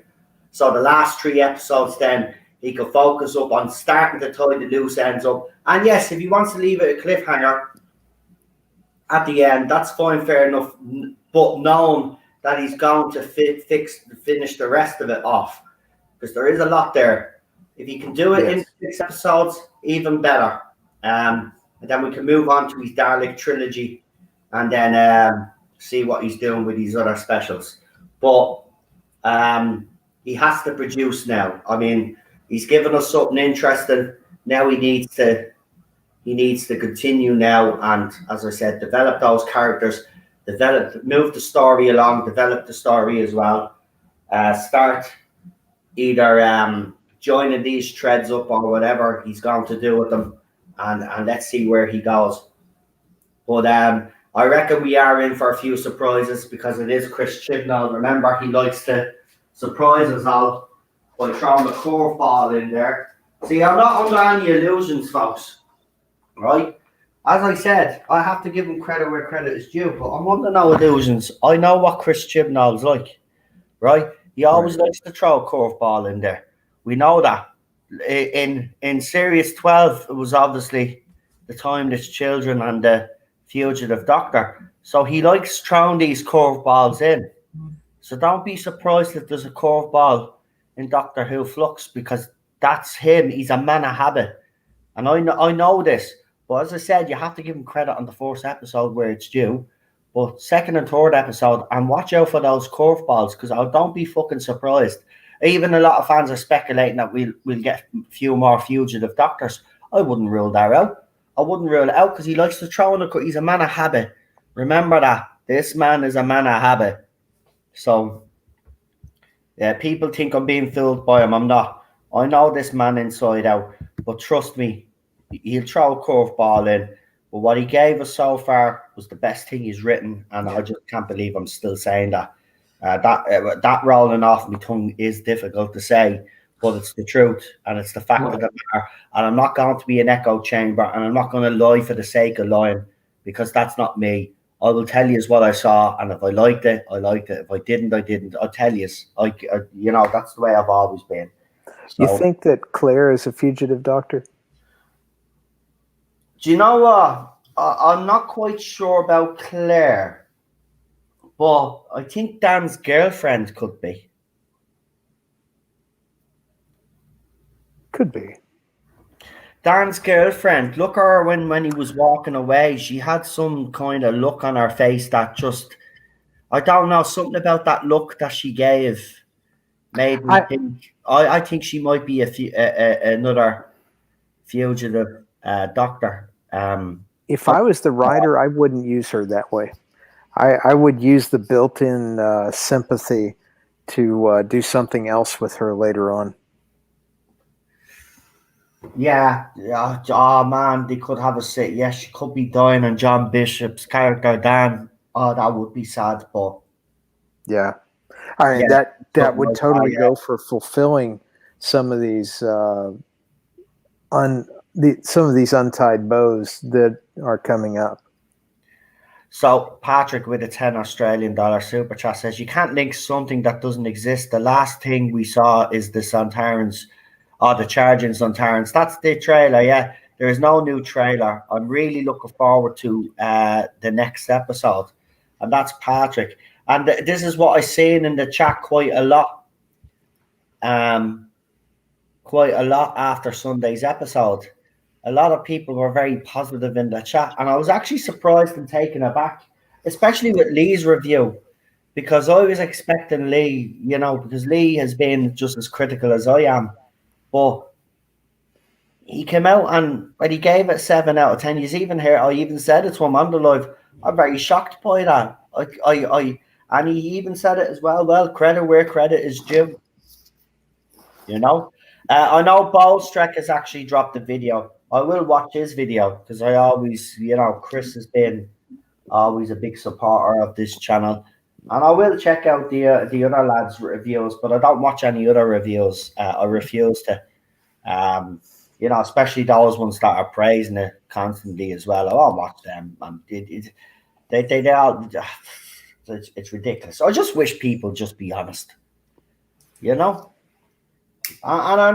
A: So the last 3 episodes, then he can focus up on starting to tie the loose ends up. And yes, if he wants to leave it a cliffhanger at the end, that's fine, fair enough. But knowing that he's going to finish the rest of it off, because there is a lot there. If he can do it in 6 episodes, even better. And then we can move on to his Dalek trilogy, and then see what he's doing with these other specials. But he has to produce now. I mean, he's given us something interesting. Now he needs to continue now, and as I said, develop those characters, move the story along, develop the story as well. Start either joining these threads up or whatever he's going to do with them, and let's see where he goes. But I reckon we are in for a few surprises, because it is Chris Chibnall. Remember, he likes to surprise us all by throwing a curveball in there. See, I'm not under any illusions, folks. Right? As I said, I have to give him credit where credit is due, but I'm under no illusions. I know what Chris Chibnall's like, right? He always likes to throw a curveball in there. We know that. In Series 12, it was obviously the Timeless Children and the Fugitive Doctor. So he likes throwing these curveballs in. So don't be surprised if there's a curveball in Doctor Who Flux, because that's him. He's a man of habit. And I know this. But as I said, you have to give him credit on the first episode where it's due. But second and third episode, and watch out for those curveballs, because I don't be fucking surprised. Even a lot of fans are speculating that we'll get a few more Fugitive Doctors. I wouldn't rule that out. I wouldn't rule it out, because he likes to throw in he's a man of habit. Remember that. This man is a man of habit. So, yeah, people think I'm being fooled by him. I'm not. I know this man inside out. But trust me, he'll throw a curveball in. But what he gave us so far was the best thing he's written, and I just can't believe I'm still saying that. That rolling off my tongue is difficult to say, but it's the truth, and it's the fact of the matter. And I'm not going to be an echo chamber, and I'm not going to lie for the sake of lying, because that's not me. I will tell you what I saw, and if I liked it, I liked it. If I didn't, I didn't. I'll tell you. That's the way I've always been. So,
C: you think that Claire is a fugitive doctor?
A: Do you know what? I'm not quite sure about Claire, but I think Dan's girlfriend could be.
C: Could be.
A: Dan's girlfriend. Look at her when he was walking away. She had some kind of look on her face that just, I don't know, something about that look that she gave made me think. I think she might be another fugitive doctor.
C: If I was the writer, I wouldn't use her that way. I would use the built-in sympathy to do something else with her later on.
A: Yeah, yeah. Oh man, they could have a sit. Yes, she could be dying on John Bishop's character Dan. Oh, that would be sad, but
C: Yeah. I mean,
A: yeah,
C: that
A: something
C: would
A: like that.
C: totally
A: Yeah.
C: go for fulfilling some of these some of these untied bows that are coming up.
A: So Patrick with a 10 Australian dollar super chat says you can't link something that doesn't exist. The last thing we saw is the Sontarans or the charging Sontarans. That's the trailer, yeah. There is no new trailer. I'm really looking forward to the next episode. And that's Patrick. And this is what I seen in the chat quite a lot. Quite a lot after Sunday's episode. A lot of people were very positive in the chat, and I was actually surprised and taken aback, especially with Lee's review, because I was expecting Lee, because Lee has been just as critical as I am, but he came out and when he gave it 7 out of 10, you even hear I even said it to him on the live. I'm very shocked by that. And he even said it as well. Well, credit where credit is due. You know, I know Ballstreck has actually dropped the video. I will watch his video because I always, Chris has been always a big supporter of this channel, and I will check out the other lads' reviews. But I don't watch any other reviews. I refuse to, especially those ones that are praising it constantly as well. I won't watch them. And they all, it's ridiculous. I just wish people just be honest, you know. And I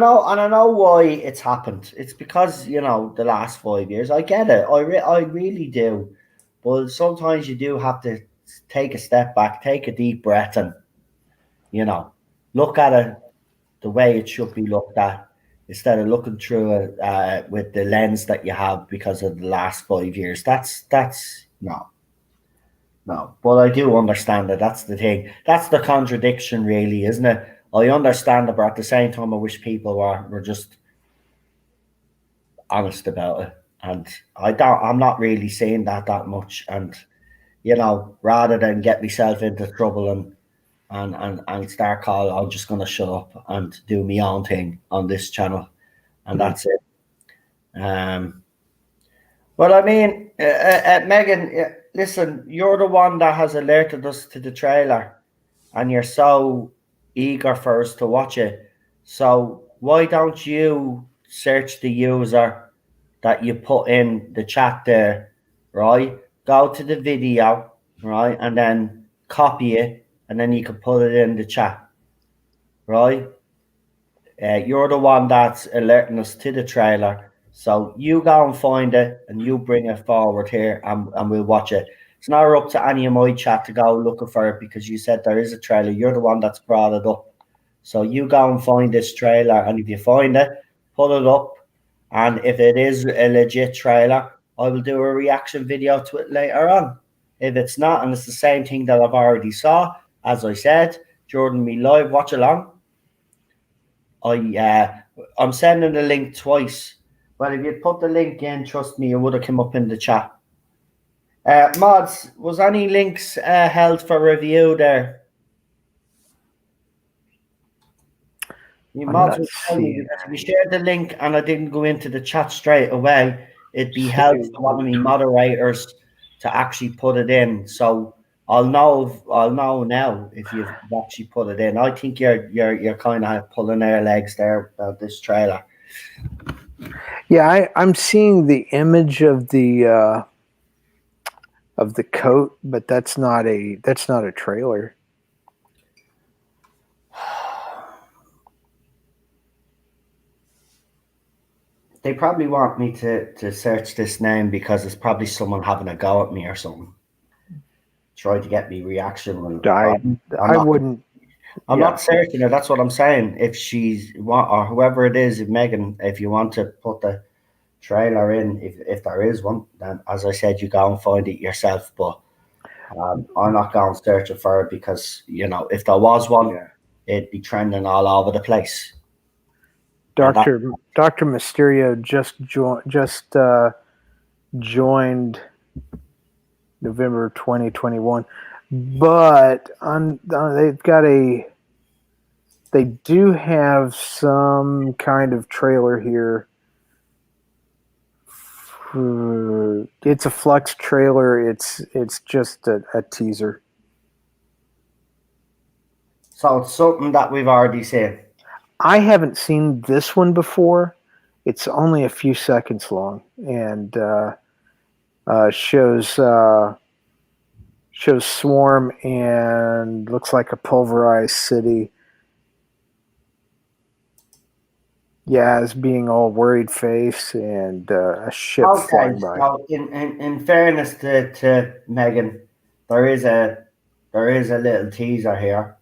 A: know why it's happened. It's because the last 5 years. I get it. I really do. But sometimes you do have to take a step back, take a deep breath, and look at it the way it should be looked at, instead of looking through it with the lens that you have because of the last 5 years. That's no, no. But I do understand that. That's the thing. That's the contradiction, really, isn't it? I understand it, but at the same time, I wish people were just honest about it. And I'm not really saying that much. And rather than get myself into trouble and start call, I'm just gonna shut up and do my own thing on this channel, and that's it. Um, well, I mean, Megan, listen, you're the one that has alerted us to the trailer, and you're so eager for us to watch it. So why don't you search the user that you put in the chat there, right? Go to the video, right, and then copy it, and then you can put it in the chat, right? You're the one that's alerting us to the trailer. So you go and find it and you bring it forward here and we'll watch it. It's not up to any of my chat to go looking for it because you said there is a trailer. You're the one that's brought it up. So you go and find this trailer, and if you find it, put it up. And if it is a legit trailer, I will do a reaction video to it later on. If it's not, and it's the same thing that I've already saw, as I said, Jordan me live watch along. I'm sending the link twice. Well, if you put the link in, trust me, it would have come up in the chat. Mods, was any links held for review there? You mods will tell me, because if you shared the link and I didn't go into the chat straight away, it'd be held for one of my moderators to actually put it in. So I'll know now if you've actually put it in. I think you're kind of pulling their legs there about this trailer.
C: Yeah, I'm seeing the image of the coat, but that's not a trailer.
A: They probably want me to search this name because it's probably someone having a go at me or something. Try to get me reaction. I'm not searching it. That's what I'm saying. If she's or whoever it is, if Megan, if you want to put the trailer in, if there is one, then as I said, you go and find it yourself. But I'm not going searching for it because if there was one, it'd be trending all over the place.
C: Doctor Mysterio just joined November 2021, but they do have some kind of trailer here It's a Flux trailer. It's just a teaser.
A: So it's something that we've already seen.
C: I haven't seen this one before. It's only a few seconds long and shows Swarm and looks like a pulverized city. Yaz being all worried face and a ship flying by.
A: So in fairness to Megan, there is a little teaser here.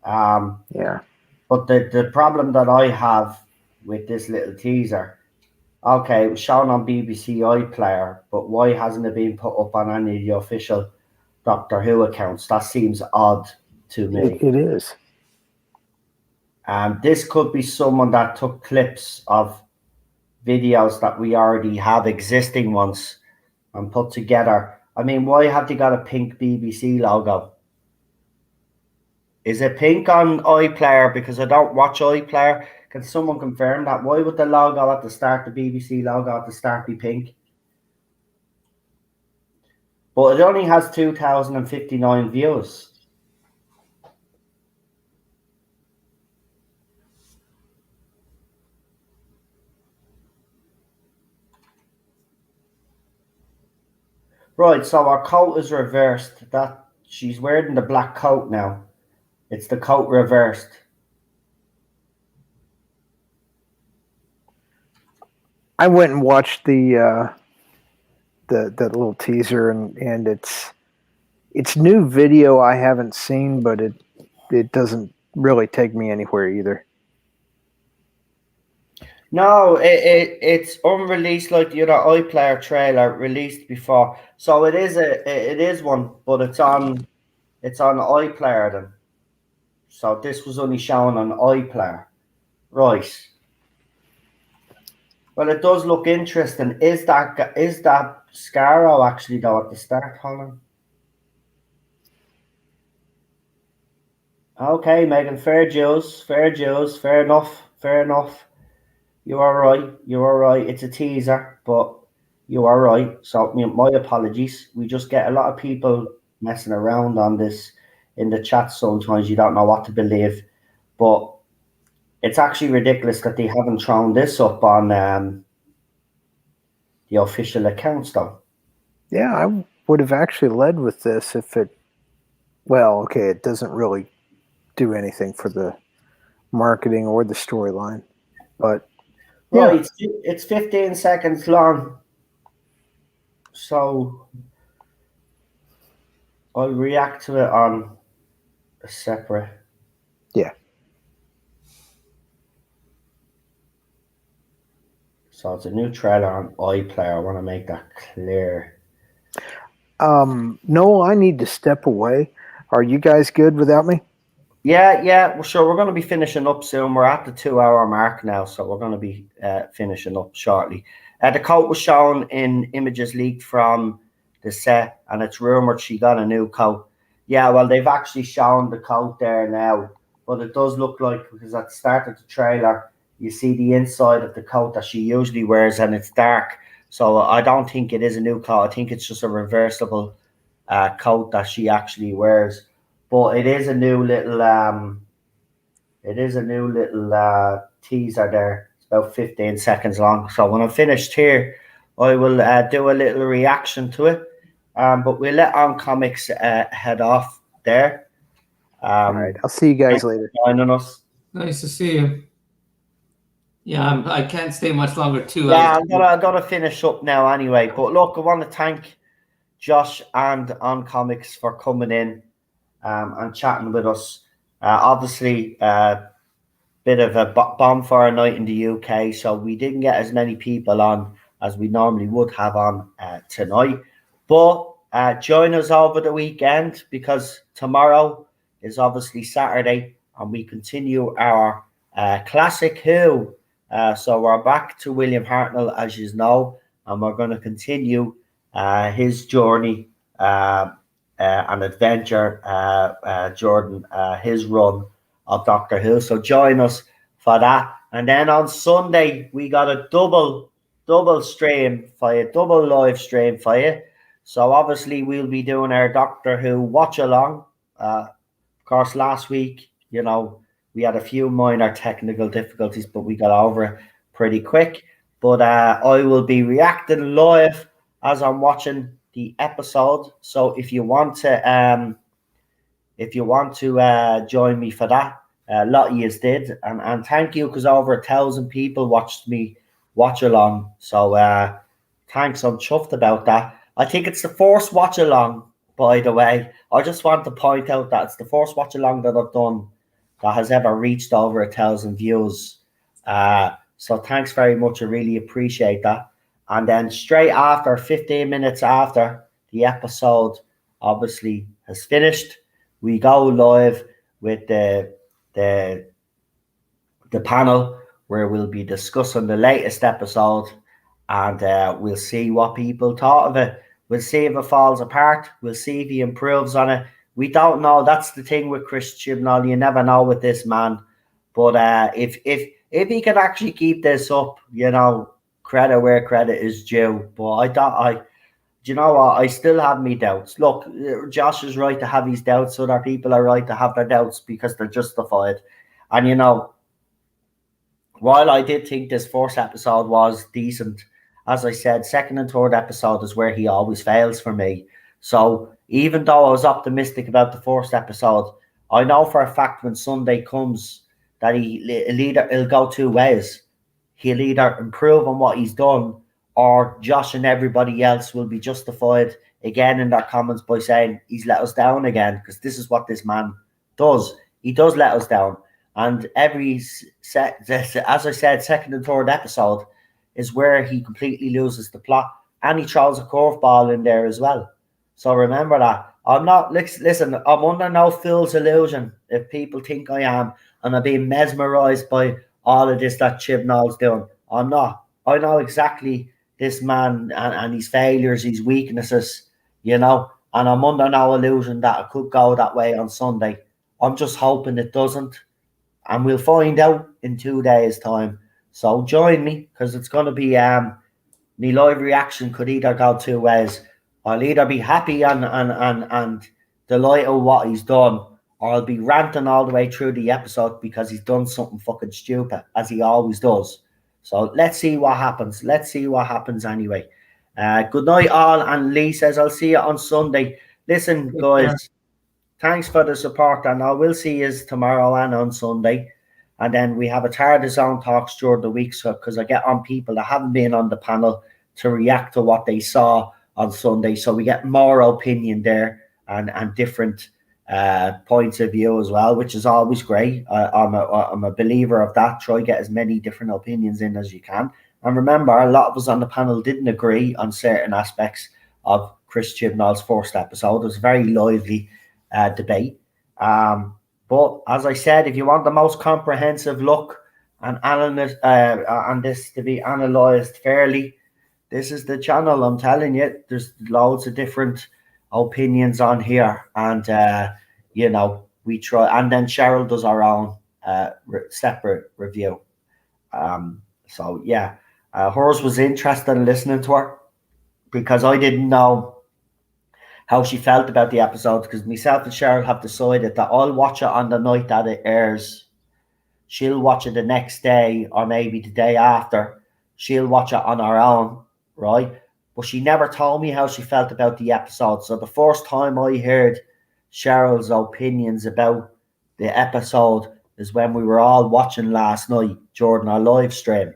C: Yeah.
A: But the problem that I have with this little teaser, okay, it was shown on BBC iPlayer, but why hasn't it been put up on any of the official Doctor Who accounts? That seems odd to me.
C: It is.
A: This could be someone that took clips of videos that we already have, existing ones, and put together. I mean, why have they got a pink BBC logo? Is it pink on iPlayer? Because I don't watch iPlayer. Can someone confirm that? Why would the logo at the start, the BBC logo at the start, be pink? But it only has 2,059 views. Right, so our coat is reversed. That she's wearing the black coat now. It's the coat reversed.
C: I went and watched the little teaser and it's new video I haven't seen, but it doesn't really take me anywhere either.
A: No, it's unreleased like the other iPlayer trailer released before. So it is one, but it's on iPlayer then. So this was only shown on iPlayer. Right. Well, it does look interesting. Is that Scarrow actually though at the start, Holland? Okay, Megan, fair dues, fair enough. You are right. It's a teaser, but you are right. So my apologies. We just get a lot of people messing around on this in the chat. Sometimes you don't know what to believe, but it's actually ridiculous that they haven't thrown this up on the official accounts, though.
C: Yeah, I would have actually led with this if it. Well, okay, it doesn't really do anything for the marketing or the storyline, but
A: right, it's 15 seconds long, so I'll react to it on a separate.
C: Yeah.
A: So it's a new trailer on iPlayer. I want to make that clear.
C: No, I need to step away. Are you guys good without me?
A: Yeah. Well, sure. We're going to be finishing up soon. We're at the 2-hour mark now, so we're going to be finishing up shortly. The coat was shown in images leaked from the set, and it's rumored she got a new coat. Yeah, well, they've actually shown the coat there now, but it does look like, because at the start of the trailer, you see the inside of the coat that she usually wears, and it's dark. So I don't think it is a new coat. I think it's just a reversible coat that she actually wears. But it is a new little teaser there. It's about 15 seconds long. So when I'm finished here, I will do a little reaction to it. But we'll let On Comics head off there.
C: All right, I'll see you guys later.
A: Joining us.
B: Nice to see you. Yeah, I can't stay much longer too.
A: Yeah, I'm gonna finish up now anyway. But look, I want to thank Josh and On Comics for coming in and chatting with us. Obviously, bit of a bonfire night in the UK, so we didn't get as many people on as we normally would have on tonight. But join us over the weekend, because tomorrow is obviously Saturday and we continue our Classic Who. So we're back to William Hartnell, as you know, and we're going to continue his journey and adventure, Jordan, his run of Doctor Who. So join us for that. And then on Sunday, we got a double double stream for you, double live stream for you. So obviously we'll be doing our Doctor Who watch along. Of course, last week, we had a few minor technical difficulties, but we got over it pretty quick. But I will be reacting live as I'm watching the episode. So if you want to join me for that, a lot of you did, and thank you, because over 1,000 people watched me watch along. So thanks, I'm chuffed about that. I think it's the first watch along, by the way. I just want to point out that it's the first watch along that I've done that has ever reached over 1,000 views. So thanks very much. I really appreciate that. And then straight after, 15 minutes after the episode obviously has finished, we go live with the panel where we'll be discussing the latest episode, and we'll see what people thought of it. We'll see if it falls apart. We'll see if he improves on it. We don't know. That's the thing with Chris Chibnall. You never know with this man. But if he can actually keep this up, credit where credit is due. But do you know what? I still have me doubts. Look, Josh is right to have his doubts. Other people are right to have their doubts because they're justified. And, while I did think this first episode was decent, as I said, second and third episode is where he always fails for me. So even though I was optimistic about the first episode, I know for a fact when Sunday comes that he'll go two ways. He'll either improve on what he's done, or Josh and everybody else will be justified again in their comments by saying he's let us down again, because this is what this man does. He does let us down. And every as I said, second and third episode is where he completely loses the plot, and he throws a curveball in there as well. So remember that. I'm not, listen, I'm under no fool's illusion if people think I am, and I'm being mesmerized by all of this that Chibnall's doing. I'm not. I know exactly this man and his failures, his weaknesses, and I'm under no illusion that it could go that way on Sunday. I'm just hoping it doesn't, and we'll find out in 2 days' time. So join me, because it's going to be my live reaction could either go two ways. I'll either be happy and delighted with what he's done, or I'll be ranting all the way through the episode because he's done something fucking stupid, as he always does. So let's see what happens. Let's see what happens anyway. Good night, all. And Lee says, I'll see you on Sunday. Listen, guys, thanks for the support, and I will see you tomorrow and on Sunday. And then we have a Tardis Zone talks during the week, so because I get on people that haven't been on the panel to react to what they saw on Sunday. So we get more opinion there and different points of view as well, which is always great. I'm a believer of that. Try get as many different opinions in as you can. And remember, a lot of us on the panel didn't agree on certain aspects of Chris Chibnall's first episode. It was a very lively debate. But as I said, if you want the most comprehensive look and on this to be analysed fairly, this is the channel. I'm telling you, there's loads of different opinions on here, and we try, and then Cheryl does our own separate review. So yeah, hers was interested in listening to her, because I didn't know how she felt about the episode, because myself and Cheryl have decided that I'll watch it on the night that it airs. She'll watch it the next day, or maybe the day after. She'll watch it on her own, right? But she never told me how she felt about the episode. So the first time I heard Cheryl's opinions about the episode is when we were all watching last night during our live stream.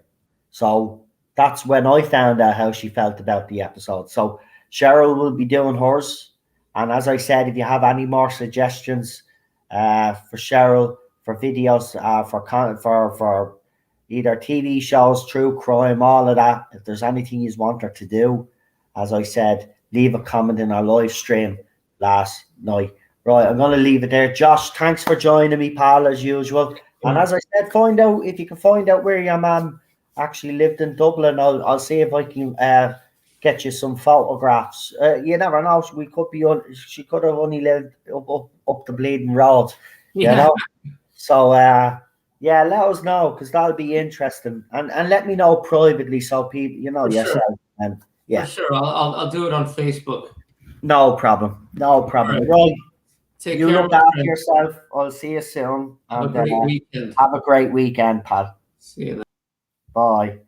A: So that's when I found out how she felt about the episode. So Cheryl will be doing hers. And as I said, if you have any more suggestions for Cheryl, for videos, for either TV shows, true crime, all of that, if there's anything you want her to do, as I said, leave a comment in our live stream last night. Right, I'm going to leave it there. Josh, thanks for joining me, pal, as usual. And as I said, find out if you can find out where your mum actually lived in Dublin. I'll see if I can get you some photographs. You never know. She could have only lived up the bleeding road. You know. So Yeah, let us know because that'll be interesting, and let me know privately so people,
B: For sure.
A: yourself, and
B: For
A: yeah,
B: sure. I'll do it on Facebook.
A: no problem, no problem.
B: All right.
A: Right,
B: Take
A: you
B: care,
A: look
B: my
A: after
B: friend.
A: yourself. I'll see you soon,
B: Have a
A: and
B: great weekend.
A: have a great weekend, pal.
B: See you then.
A: Bye.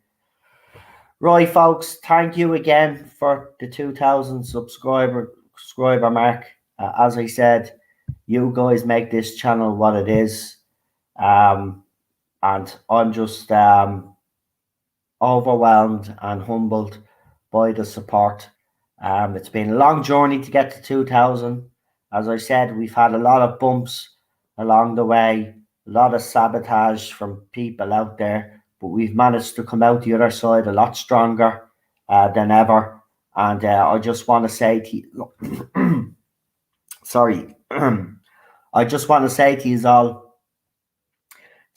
A: Right, folks. Thank you again for the 2,000 subscriber mark. As I said, you guys make this channel what it is, and I'm just overwhelmed and humbled by the support. It's been a long journey to get to 2,000. As I said, we've had a lot of bumps along the way, a lot of sabotage from people out there, but we've managed to come out the other side a lot stronger than ever. And I just want to say to you, sorry, I just want to say to you all,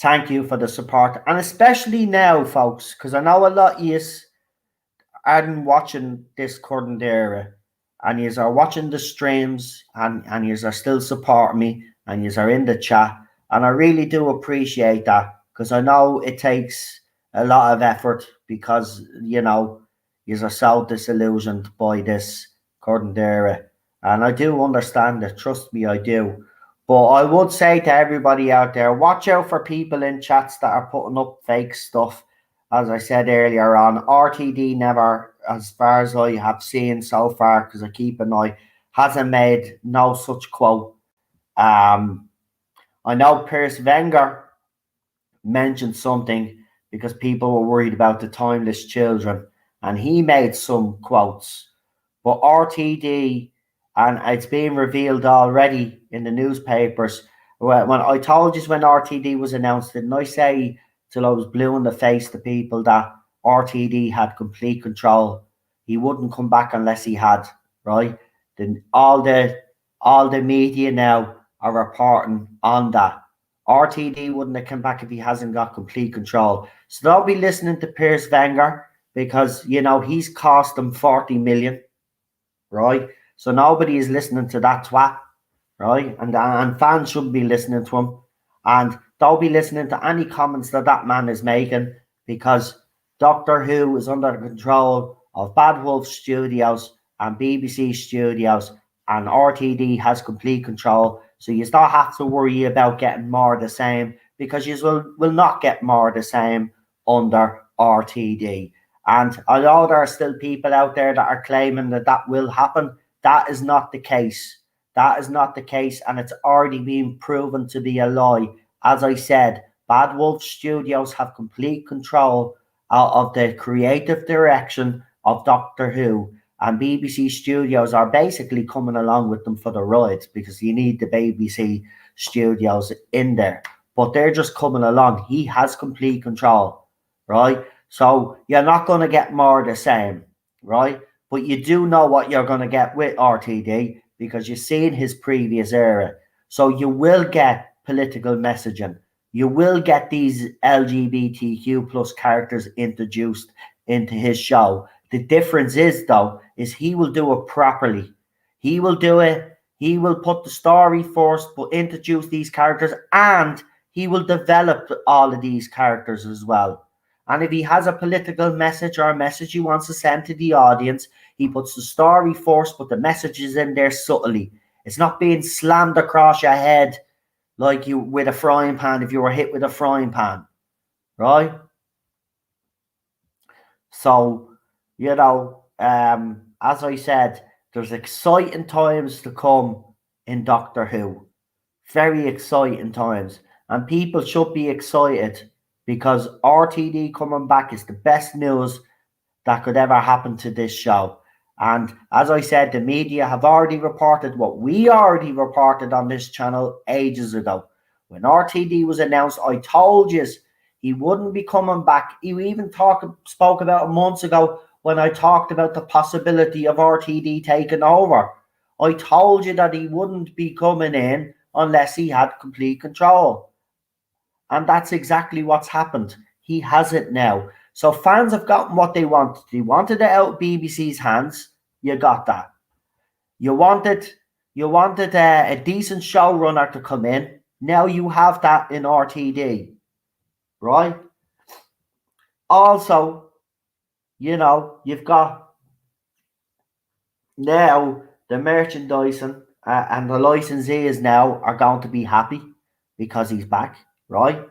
A: thank you for the support, and especially now, folks, because I know a lot of you aren't watching this current era, and you are watching the streams, and you are still supporting me, and you are in the chat, and I really do appreciate that because I know it takes a lot of effort because you are so disillusioned by this current era, and I do understand it. Trust me, I do. But I would say to everybody out there, watch out for people in chats that are putting up fake stuff. As I said earlier on, RTD never, as far as I have seen so far, because I keep an eye, hasn't made no such quote. I know Piers Wenger mentioned something because people were worried about the timeless children, and he made some quotes. But RTD, and it's been revealed already in the newspapers. When I told you when RTD was announced, didn't I say till I was blue in the face to people that RTD had complete control? He wouldn't come back unless he had, right? Then all the media now are reporting on that. RTD wouldn't have come back if he hasn't got complete control. So they'll be listening to Piers Wenger because he's cost them 40 million, right? So nobody is listening to that twat, right? And fans shouldn't be listening to him, and don't be listening to any comments that man is making because Doctor Who is under the control of Bad Wolf Studios and BBC Studios, and RTD has complete control. So you don't have to worry about getting more of the same because you will not get more of the same under RTD. And although there are still people out there that are claiming that will happen, that is not the case. That is not the case, and it's already been proven to be a lie. As I said, Bad Wolf Studios have complete control of the creative direction of Doctor Who, and BBC Studios are basically coming along with them for the ride because you need the BBC Studios in there. But they're just coming along. He has complete control, right? So you're not going to get more of the same, right? But you do know what you're going to get with RTD because you've seen his previous era. So you will get political messaging. You will get these LGBTQ plus characters introduced into his show. The difference is, though, is he will do it properly. He will do it. He will put the story first, but introduce these characters, and he will develop all of these characters as well. And if he has a political message or a message he wants to send to the audience, he puts the story first, but the message is in there subtly. It's not being slammed across your head like you with a frying pan if you were hit with a frying pan, right? So, as I said, there's exciting times to come in Doctor Who. Very exciting times. And people should be excited because RTD coming back is the best news that could ever happen to this show. And as I said, the media have already reported what we already reported on this channel ages ago. When RTD was announced, I told you he wouldn't be coming back. He even spoke about months ago when I talked about the possibility of RTD taking over. I told you that he wouldn't be coming in unless he had complete control. And that's exactly what's happened. He has it now. So fans have gotten what they wanted. They wanted it out of BBC's hands. You got that. You wanted a decent showrunner to come in. Now you have that in RTD. right? Also, you know, you've got now the merchandising and the licensees now are going to be happy because he's back, right?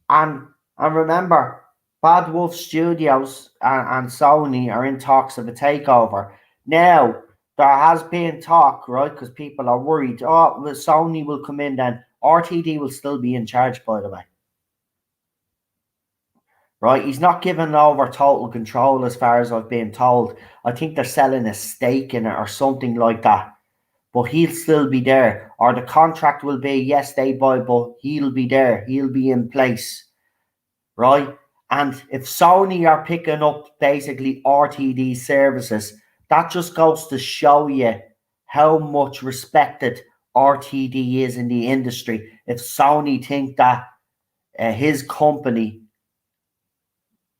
A: And remember, Bad Wolf Studios and Sony are in talks of a takeover. Now, there has been talk, right, because people are worried, oh, well, Sony will come in then. RTD will still be in charge, by the way. Right, he's not given over total control as far as I've been told. I think they're selling a stake in it or something like that. But he'll still be there. Or the contract will be, yes, they buy, but he'll be there. He'll be in place. Right? And if Sony are picking up basically RTD services, that just goes to show you how much respected RTD is in the industry. If Sony think that his company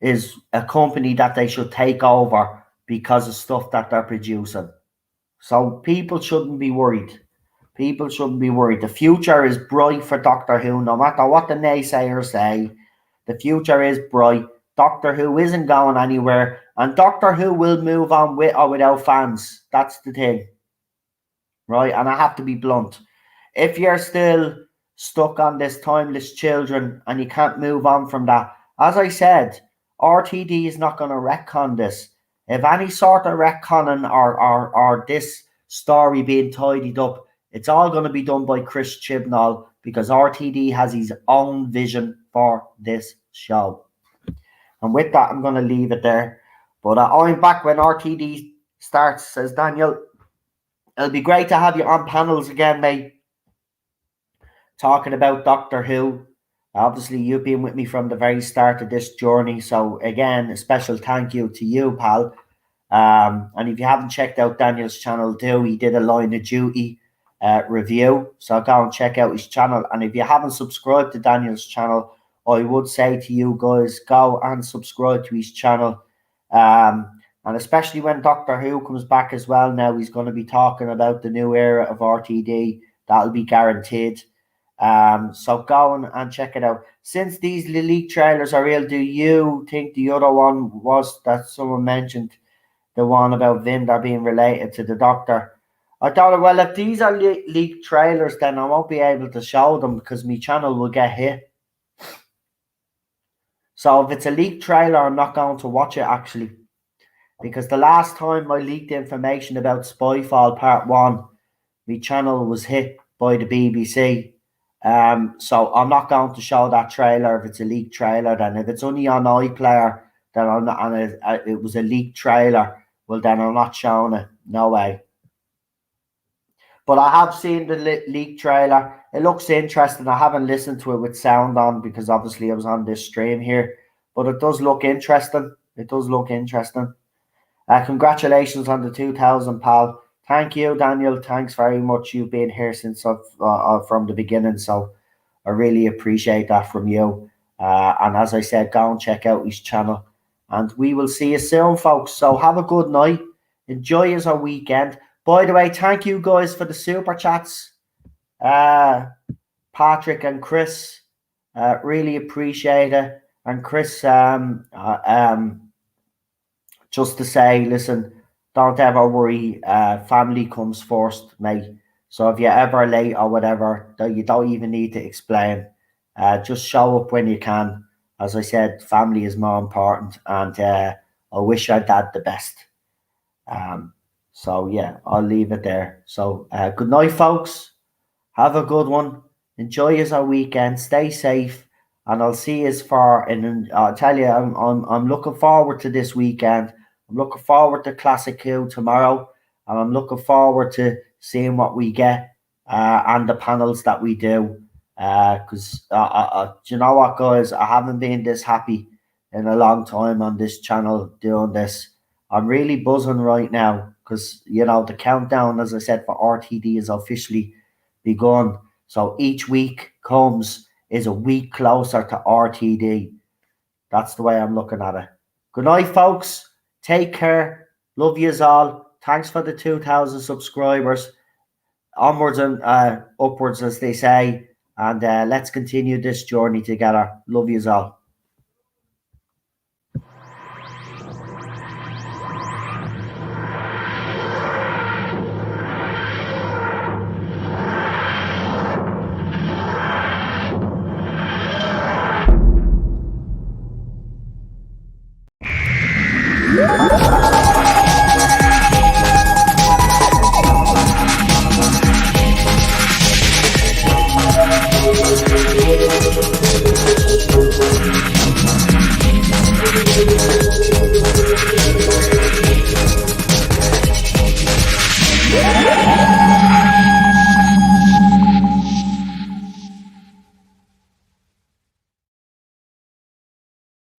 A: is a company that they should take over because of stuff that they're producing. So people shouldn't be worried. People shouldn't be worried. The future is bright for Doctor Who, no matter what the naysayers say. The future is bright. Doctor Who isn't going anywhere, and Doctor Who will move on with or without fans. That's the thing. Right? And I have to be blunt. If you're still stuck on this Timeless Children and you can't move on from that, as I said, RTD is not going to retcon this. If any sort of retconning or this story being tidied up, it's all going to be done by Chris Chibnall because RTD has his own vision for this show. And with that, I'm going to leave it there. But I'm back when RTD starts, says Daniel. It'll be great to have you on panels again, mate. Talking about Doctor Who. Obviously, you've been with me from the very start of this journey. So, again, a special thank you to you, pal. And if you haven't checked out Daniel's channel, do. He did a Line of Duty review. So, go and check out his channel. And if you haven't subscribed to Daniel's channel, I would say to you guys, go and subscribe to his channel. And especially when Doctor Who comes back as well now, he's going to be talking about the new era of RTD. That'll be guaranteed. So go and check it out. Since these leak trailers are real, do you think the other one was that someone mentioned, the one about Vinder being related to the Doctor? I thought, well, if these are leaked trailers, then I won't be able to show them because my channel will get hit. So if it's a leaked trailer, I'm not going to watch it actually. Because the last time I leaked information about Spyfall Part 1, my channel was hit by the BBC. So I'm not going to show that trailer if it's a leaked trailer. Then if it's only on iPlayer, then I'm not, and it was a leaked trailer, well then I'm not showing it. No way. But I have seen the leaked trailer. It looks interesting. I haven't listened to it with sound on because obviously I was on this stream here. But it does look interesting. It does look interesting. Congratulations on the 2,000, pal. Thank you, Daniel. Thanks very much. You've been here since from the beginning, so I really appreciate that from you. And as I said, go and check out his channel. And we will see you soon, folks. So have a good night. Enjoy your weekend. By the way, thank you guys for the super chats. Patrick and Chris, really appreciate it. And Chris, just to say, listen, don't ever worry. Family comes first, mate. So if you're ever late or whatever, you don't even need to explain. Just show up when you can. As I said, family is more important, and I wish our dad the best. So yeah, I'll leave it there. So good night, folks. Have a good one. Enjoy your weekend. Stay safe, and I'll see you and I'll tell you, I'm looking forward to this weekend. I'm looking forward to Classic Who tomorrow, and I'm looking forward to seeing what we get and the panels that we do. Because you know what, guys, I haven't been this happy in a long time on this channel doing this. I'm really buzzing right now because, you know, the countdown, as I said, for RTD is officially begun. So each week is a week closer to RTD. That's the way I'm looking at it. Good night, folks. Take care. Love yous all. Thanks for the 2,000 subscribers. Onwards and upwards, as they say. And let's continue this journey together. Love yous all.